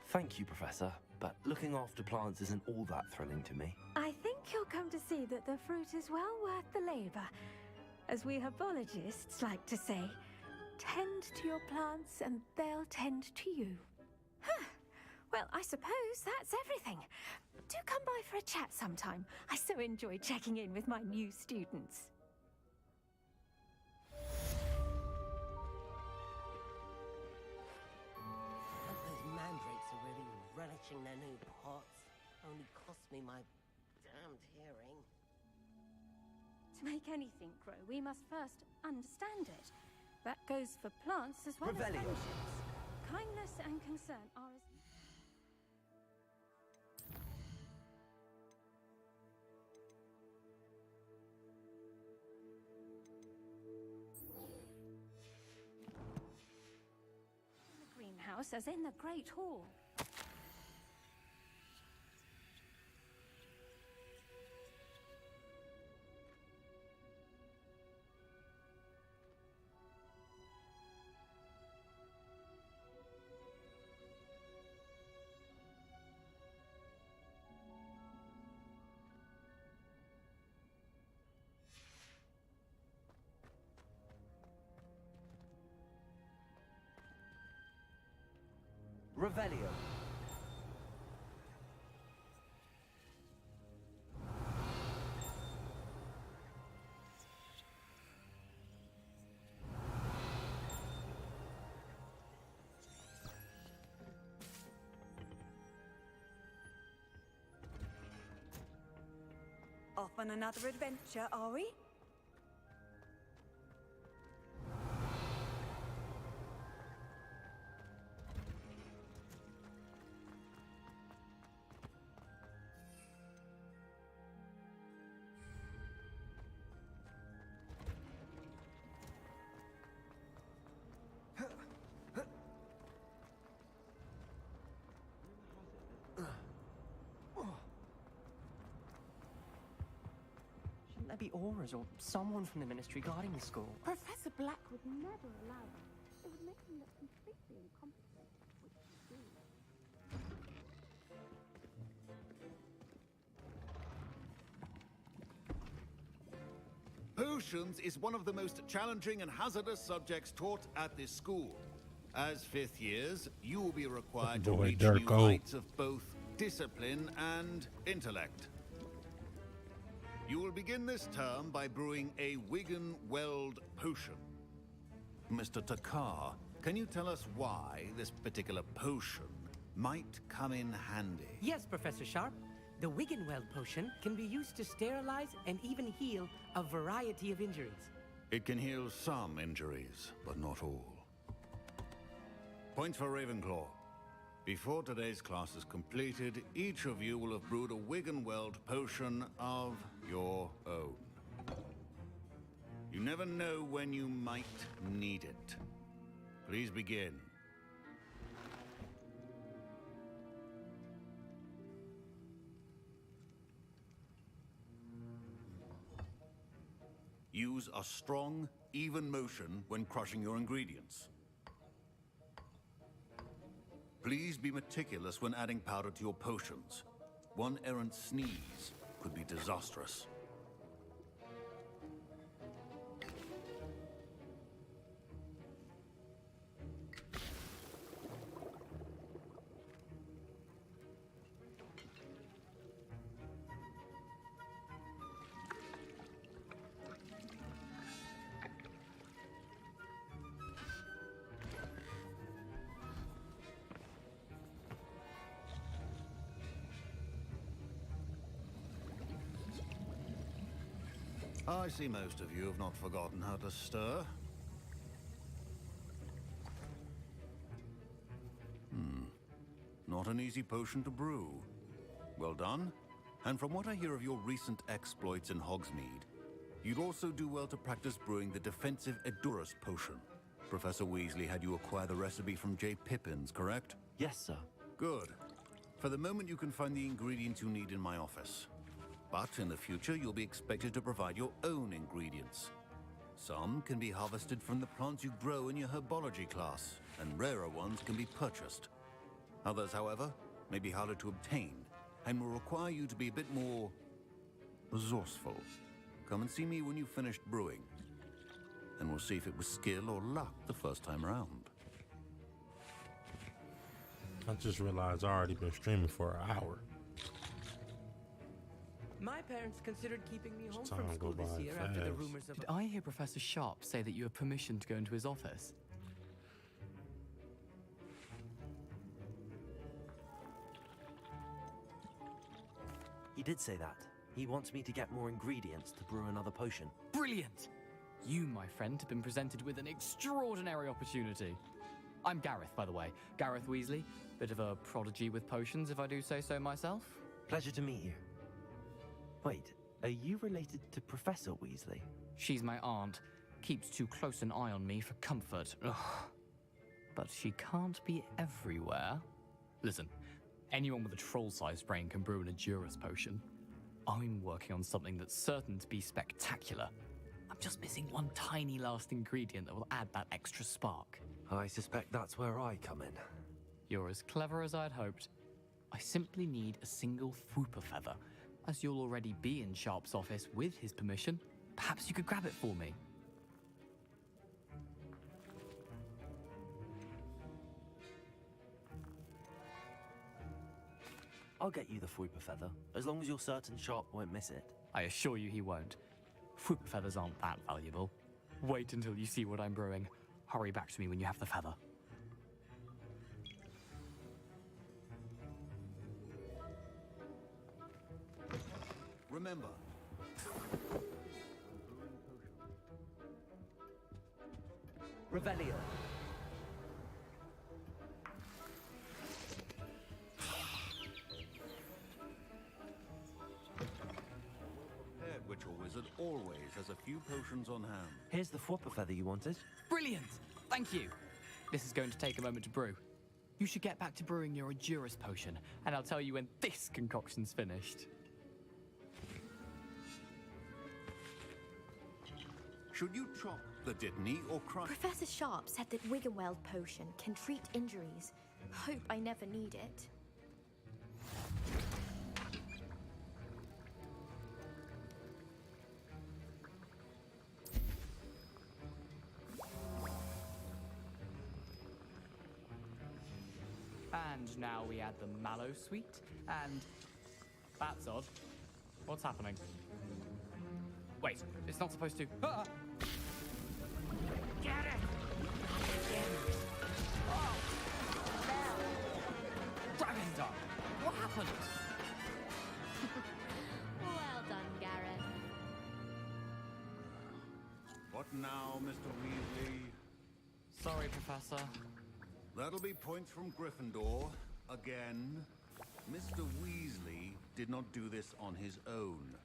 Thank you, Professor, but looking after plants isn't all that thrilling to me. I think you'll come to see that the fruit is well worth the labor. As we herbologists like to say, tend to your plants and they'll tend to you. Huh. Well, I suppose that's everything. Do come by for a chat sometime. I so enjoy checking in with my new students. watching their new pots only cost me my damned hearing. To make anything grow, we must first understand it. That goes for plants as well as friendships. Kindness and concern are as... in the greenhouse as in the Great Hall. Revelio. Off on another adventure, are we? Shouldn't there be auras or someone from the ministry guarding the school? Professor Black would never allow that. It would make him look completely incompetent, which he do. Potions is one of the most challenging and hazardous subjects taught at this school. As fifth years, you will be required to reach new heights of both discipline and intellect. You will begin this term by brewing a Wigan-Weld potion. Mr. Takar, can you tell us why this particular potion might come in handy? Yes, Professor Sharp. The Wigan-Weld potion can be used to sterilize and even heal a variety of injuries. It can heal some injuries, but not all. Points for Ravenclaw. Before today's class is completed, each of you will have brewed a Wigan-Weld potion of your own. You never know when you might need it. Please begin. Use a strong, even motion when crushing your ingredients. Please be meticulous when adding powder to your potions. One errant sneeze could be disastrous. I see most of you have not forgotten how to stir. Not an easy potion to brew. Well done. And from what I hear of your recent exploits in Hogsmeade, you'd also do well to practice brewing the defensive Edurus potion. Professor Weasley had you acquire the recipe from J. Pippins, correct? Yes, sir. Good. For the moment, you can find the ingredients you need in my office. But in the future, you'll be expected to provide your own ingredients. Some can be harvested from the plants you grow in your herbology class, and rarer ones can be purchased. Others, however, may be harder to obtain, and will require you to be a bit more resourceful. Come and see me when you've finished brewing, and we'll see if it was skill or luck the first time around. I just realized I already been streaming for an hour. My parents considered keeping me home Time from school go this by year after the fast. rumors of... Did I hear Professor Sharp say that you have permission to go into his office? He did say that. He wants me to get more ingredients to brew another potion. Brilliant! You, my friend, have been presented with an extraordinary opportunity. I'm Gareth, by the way. Gareth Weasley. Bit of a prodigy with potions, if I do say so myself. Pleasure to meet you. Wait, are you related to Professor Weasley? She's my aunt. Keeps too close an eye on me for comfort. Ugh. But she can't be everywhere. Listen, anyone with a troll-sized brain can brew an Edurus potion. I'm working on something that's certain to be spectacular. I'm just missing one tiny last ingredient that will add that extra spark. I suspect that's where I come in. You're as clever as I'd hoped. I simply need a single Fwooper feather. As you'll already be in Sharp's office with his permission, perhaps you could grab it for me. I'll get you the Fwooper feather, as long as you're certain Sharp won't miss it. I assure you he won't. Fwooper feathers aren't that valuable. Wait until you see what I'm brewing. Hurry back to me when you have the feather. Remember, Revelio. Prepared Witch or Wizard always has a few potions on hand. Here's the Fwooper feather you wanted. Brilliant! Thank you. This is going to take a moment to brew. You should get back to brewing your Edurus potion, and I'll tell you when this concoction's finished. Should you chop the Dittany or crush? Professor Sharp said that Wiggenweld potion can treat injuries. Hope I never need it. And now we add the mallow sweet, and... That's odd. What's happening? Wait, it's not supposed to... Ah! Get it! Oh! Dragon Dog! What happened? Well done, Gareth. What now, Mr. Weasley? Sorry, Professor. That'll be points from Gryffindor. Again. Mr. Weasley did not do this on his own.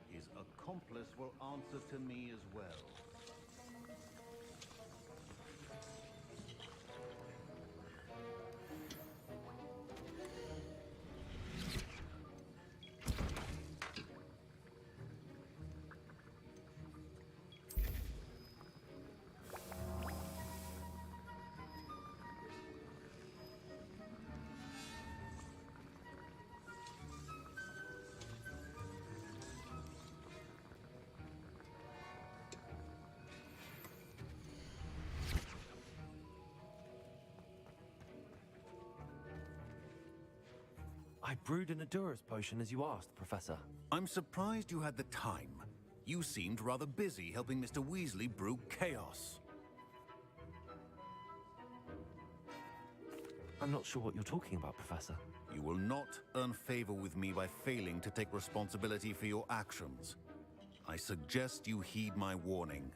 His accomplice will answer to me as well. I brewed an Edurus potion as you asked, Professor. I'm surprised you had the time. You seemed rather busy helping Mr. Weasley brew chaos. I'm not sure what you're talking about, Professor. You will not earn favor with me by failing to take responsibility for your actions. I suggest you heed my warning.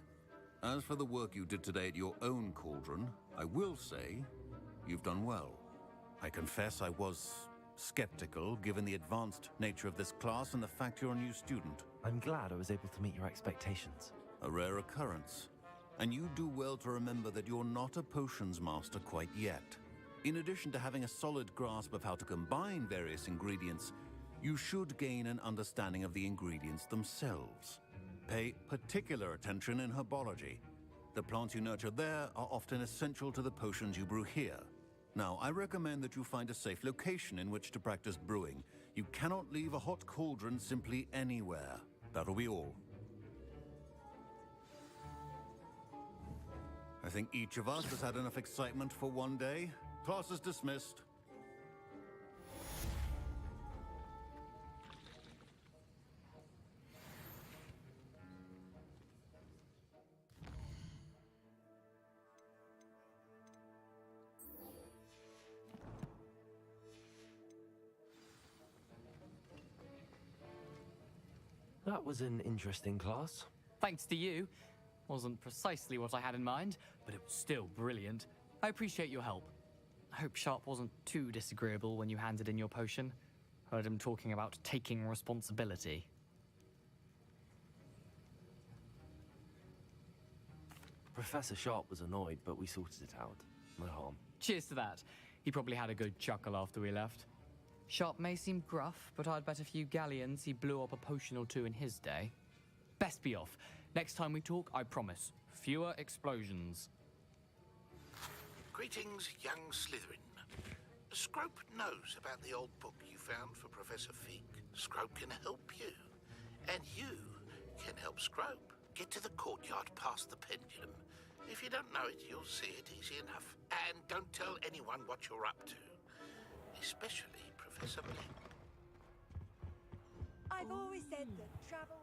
As for the work you did today at your own cauldron, I will say you've done well. I confess I was skeptical given the advanced nature of this class and the fact you're a new student. I'm glad I was able to meet your expectations. A rare occurrence. And you do well to remember that you're not a potions master quite yet. In addition to having a solid grasp of how to combine various ingredients, you should gain an understanding of the ingredients themselves. Pay particular attention in herbology. The plants you nurture there are often essential to the potions you brew here. Now, I recommend that you find a safe location in which to practice brewing. You cannot leave a hot cauldron simply anywhere. That'll be all. I think each of us has had enough excitement for one day. Class is dismissed. That was an interesting class. Thanks to you. Wasn't precisely what I had in mind, but it was still brilliant. I appreciate your help. I hope Sharp wasn't too disagreeable when you handed in your potion. Heard him talking about taking responsibility. Professor Sharp was annoyed, but we sorted it out. No harm. Cheers to that. He probably had a good chuckle after we left. Sharp may seem gruff, but I'd bet a few galleons he blew up a potion or two in his day. Best be off. Next time we talk, I promise, fewer explosions. Greetings, young Slytherin. Scrope knows about the old book you found for Professor Fig. Scrope can help you. And you can help Scrope. Get to the courtyard past the pendulum. If you don't know it, you'll see it easy enough. And don't tell anyone what you're up to. Especially Professor Blake. I've always said that travel...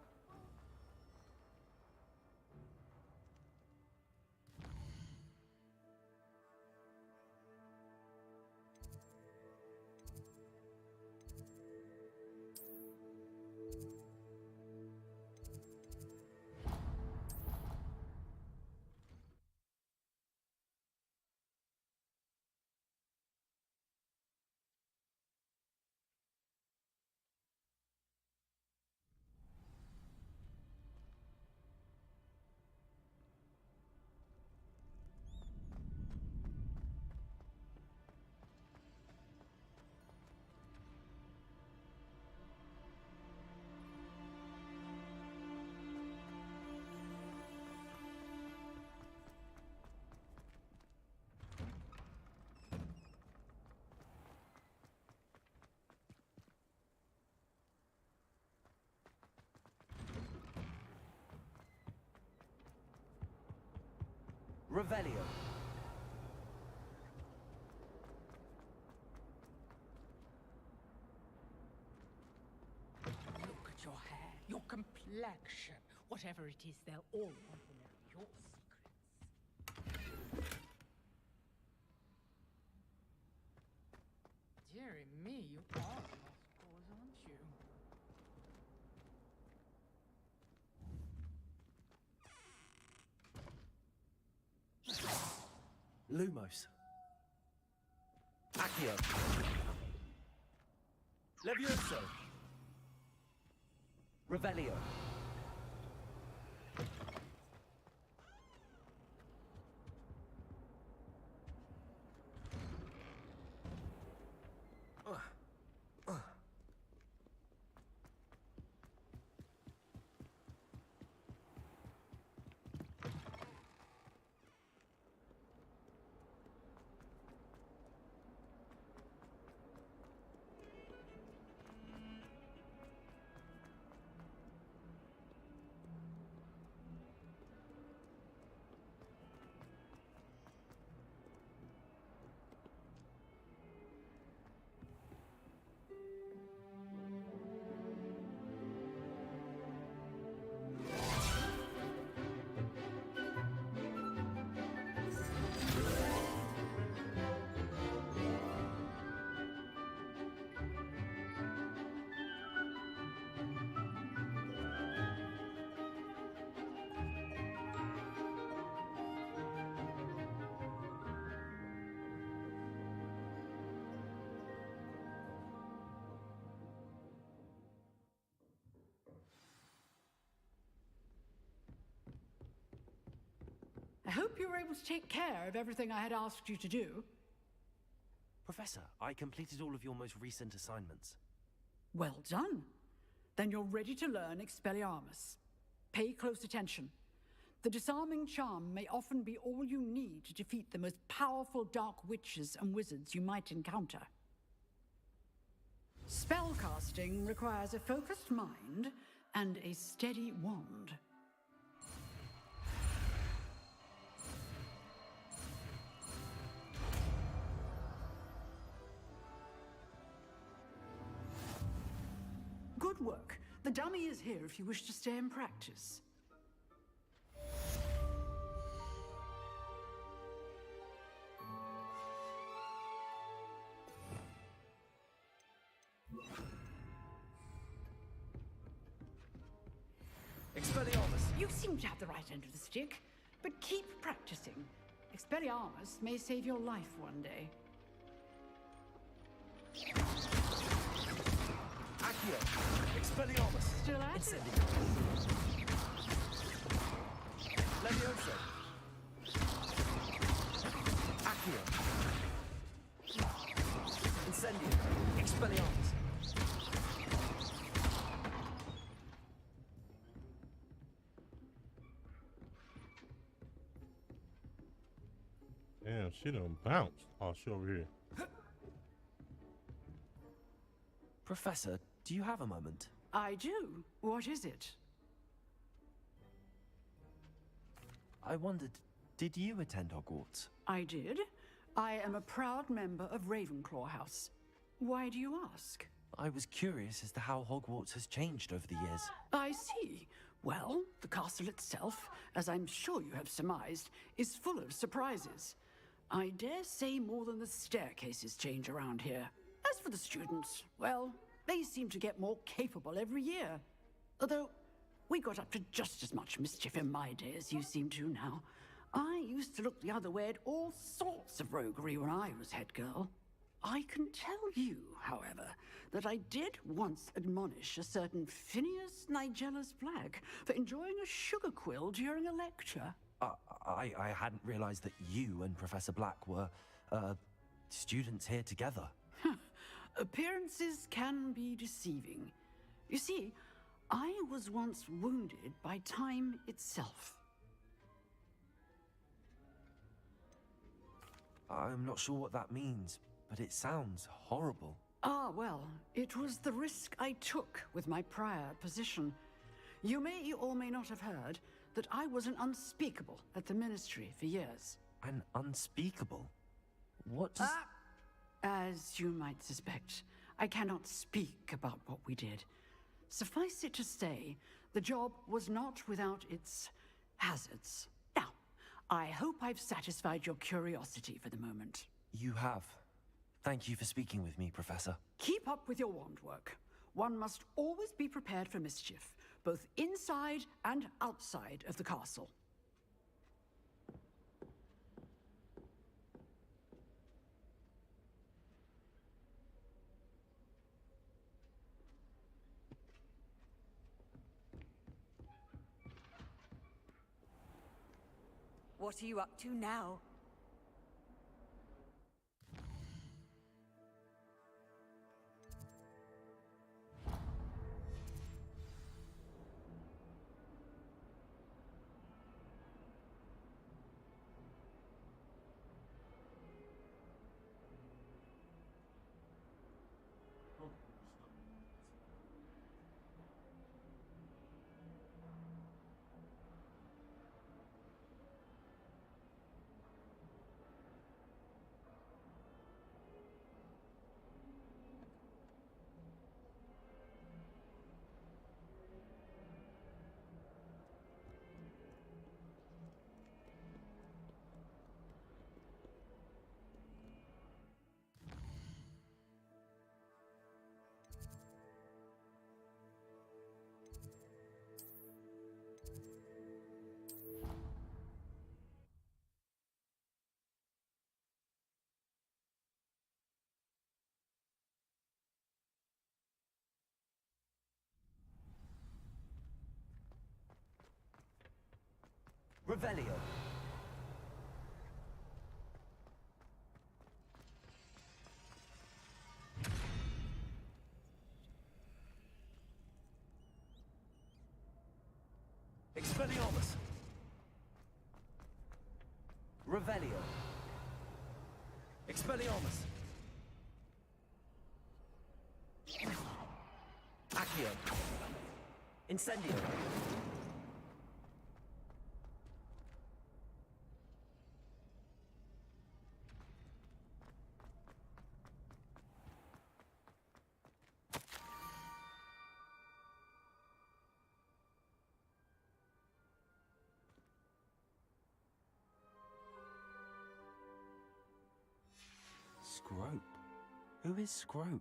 Revelio. Look at your hair, your complexion. Whatever it is, they'll all want to know your secrets. Dearie me, you are lost cause, aren't you? Lumos. Accio. Levioso. Revelio. I hope you were able to take care of everything I had asked you to do. Professor, I completed all of your most recent assignments. Well done. Then you're ready to learn Expelliarmus. Pay close attention. The disarming charm may often be all you need to defeat the most powerful dark witches and wizards you might encounter. Spellcasting requires a focused mind and a steady wand. Good work. The dummy is here if you wish to stay and practice. You seem to have the right end of the stick, but keep practicing. Expelliarmus may save your life one day. Accio! Expelliarmus! Still at it? Incendio! Levioso! Accio! Incendio! Expelliarmus! Damn, she done bounced. Oh, she over here. Professor, do you have a moment? I do. What is it? I wondered, did you attend Hogwarts? I did. I am a proud member of Ravenclaw House. Why do you ask? I was curious as to how Hogwarts has changed over the years. I see. Well, the castle itself, as I'm sure you have surmised, is full of surprises. I dare say more than the staircases change around here. As for the students, well, they seem to get more capable every year. Although, we got up to just as much mischief in my day as you seem to now. I used to look the other way at all sorts of roguery when I was head girl. I can tell you, however, that I did once admonish a certain Phineas Nigellus Black for enjoying a sugar quill during a lecture. I hadn't realized that you and Professor Black were, students here together. Appearances can be deceiving. You see, I was once wounded by time itself. I'm not sure what that means, but it sounds horrible. Ah, well, it was the risk I took with my prior position. You may or may not have heard that I was an unspeakable at the Ministry for years. An unspeakable? What does... As you might suspect, I cannot speak about what we did. Suffice it to say, the job was not without its hazards. Now, I hope I've satisfied your curiosity for the moment. You have. Thank you for speaking with me, Professor. Keep up with your wand work. One must always be prepared for mischief, both inside and outside of the castle. What are you up to now? Revelio. Expelliarmus. Revelio. Expelliarmus. Accio. Incendio. Scrope? Who is Scrope?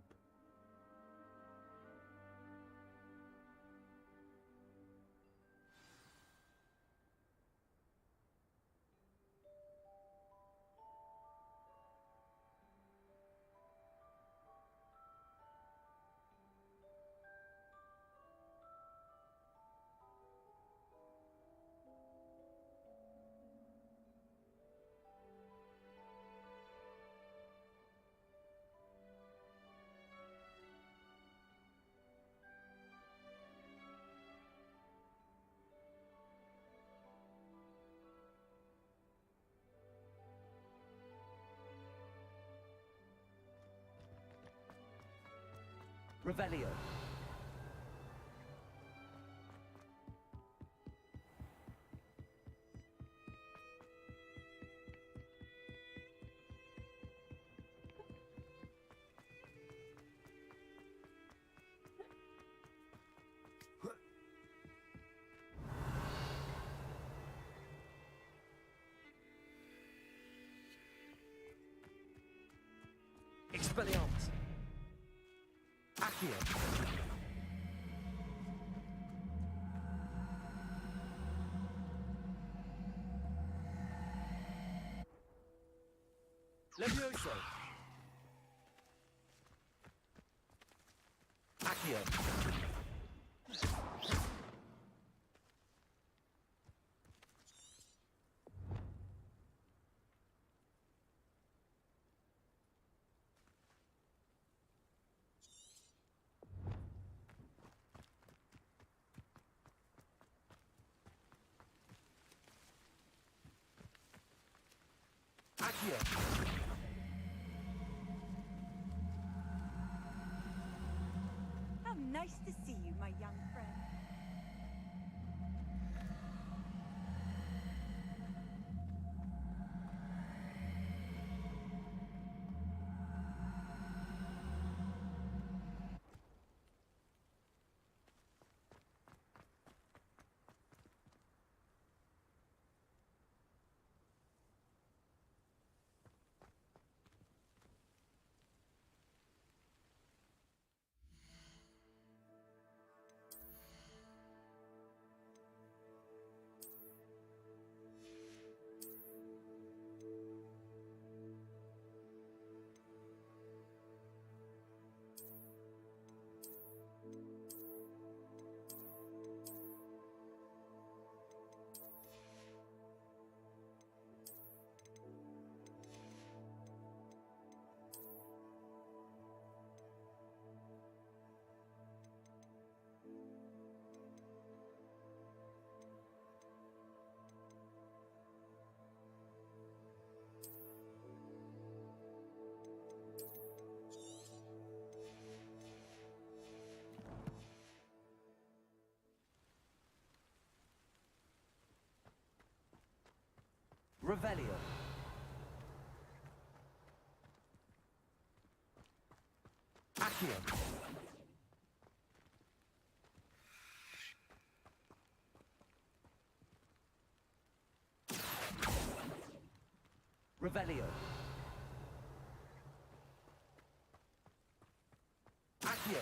Revelio. Expelliarmus. Accio. Levioso. Accio. Accio. How nice to see you, my young friend. Revelio. Accio. Revelio. Accio.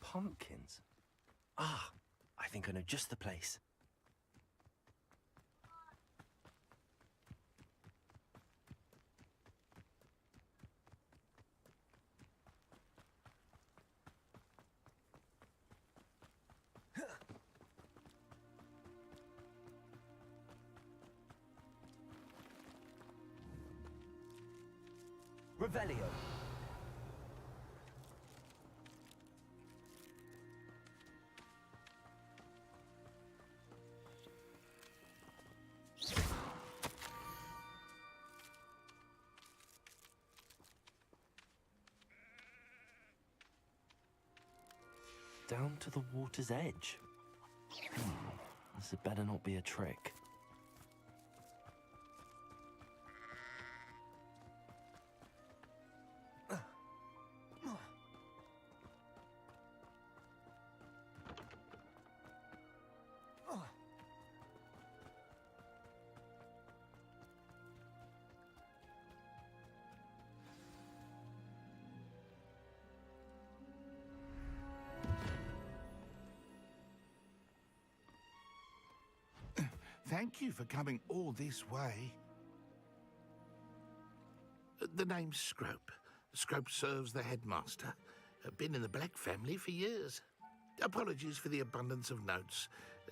Pumpkins. Ah, I think I know just the place. Revelio. Down to the water's edge. This had better not be a trick. Thank you for coming all this way. The name's Scrope. Scrope serves the headmaster. Been in the Black family for years. Apologies for the abundance of notes.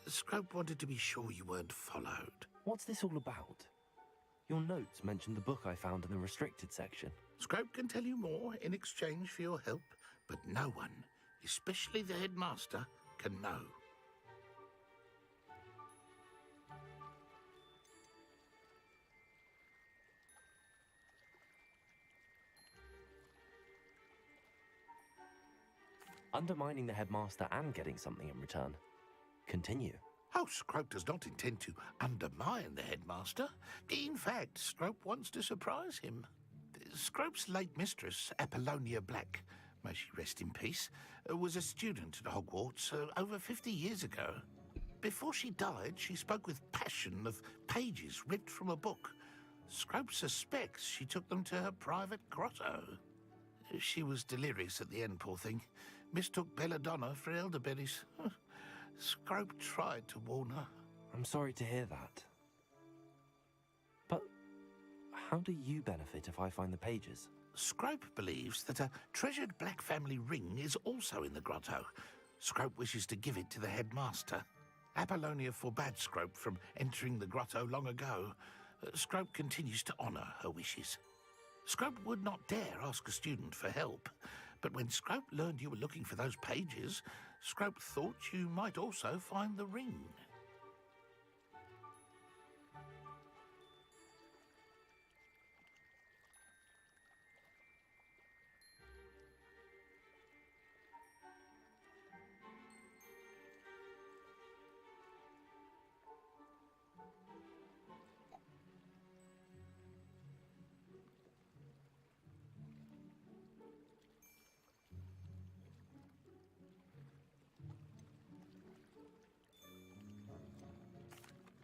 Scrope wanted to be sure you weren't followed. What's this all about? Your notes mentioned the book I found in the restricted section. Scrope can tell you more in exchange for your help, but no one, especially the headmaster, can know. Undermining the headmaster and getting something in return. Continue. Oh, Scrope does not intend to undermine the headmaster. In fact, Scrope wants to surprise him. Scrope's late mistress, Apollonia Black, may she rest in peace, was a student at Hogwarts over 50 years ago. Before she died, she spoke with passion of pages ripped from a book. Scrope suspects she took them to her private grotto. She was delirious at the end, poor thing. Mistook belladonna for elderberries. Scrope tried to warn her. I'm sorry to hear that. But how do you benefit if I find the pages? Scrope believes that a treasured Black family ring is also in the grotto. Scrope wishes to give it to the headmaster. Apollonia forbade Scrope from entering the grotto long ago. Scrope continues to honour her wishes. Scrope would not dare ask a student for help, but when Scrope learned you were looking for those pages, Scrope thought you might also find the ring.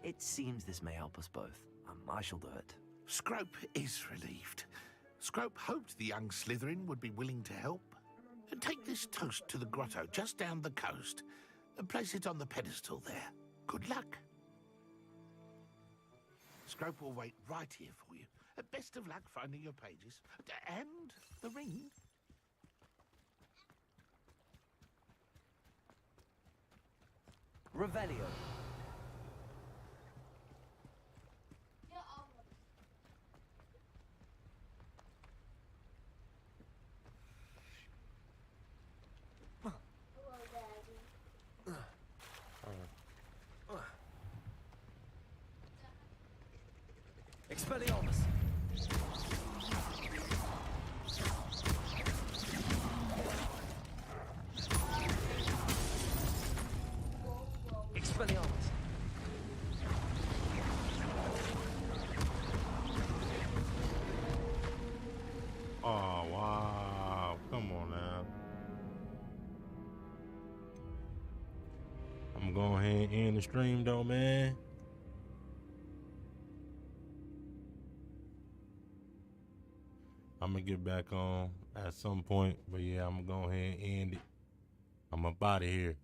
It seems this may help us both. I shall do it. Scrope is relieved. Scrope hoped the young Slytherin would be willing to help. Take this toast to the grotto just down the coast and place it on the pedestal there. Good luck. Scrope will wait right here for you. Best of luck finding your pages. And the ring. Revelio. Expelliarmus! Expelliarmus! Oh, wow. Come on now. I'm going ahead and end the stream though, man. I'm gonna get back on at some point, but yeah, I'm gonna go ahead and end it. I'm up out of here.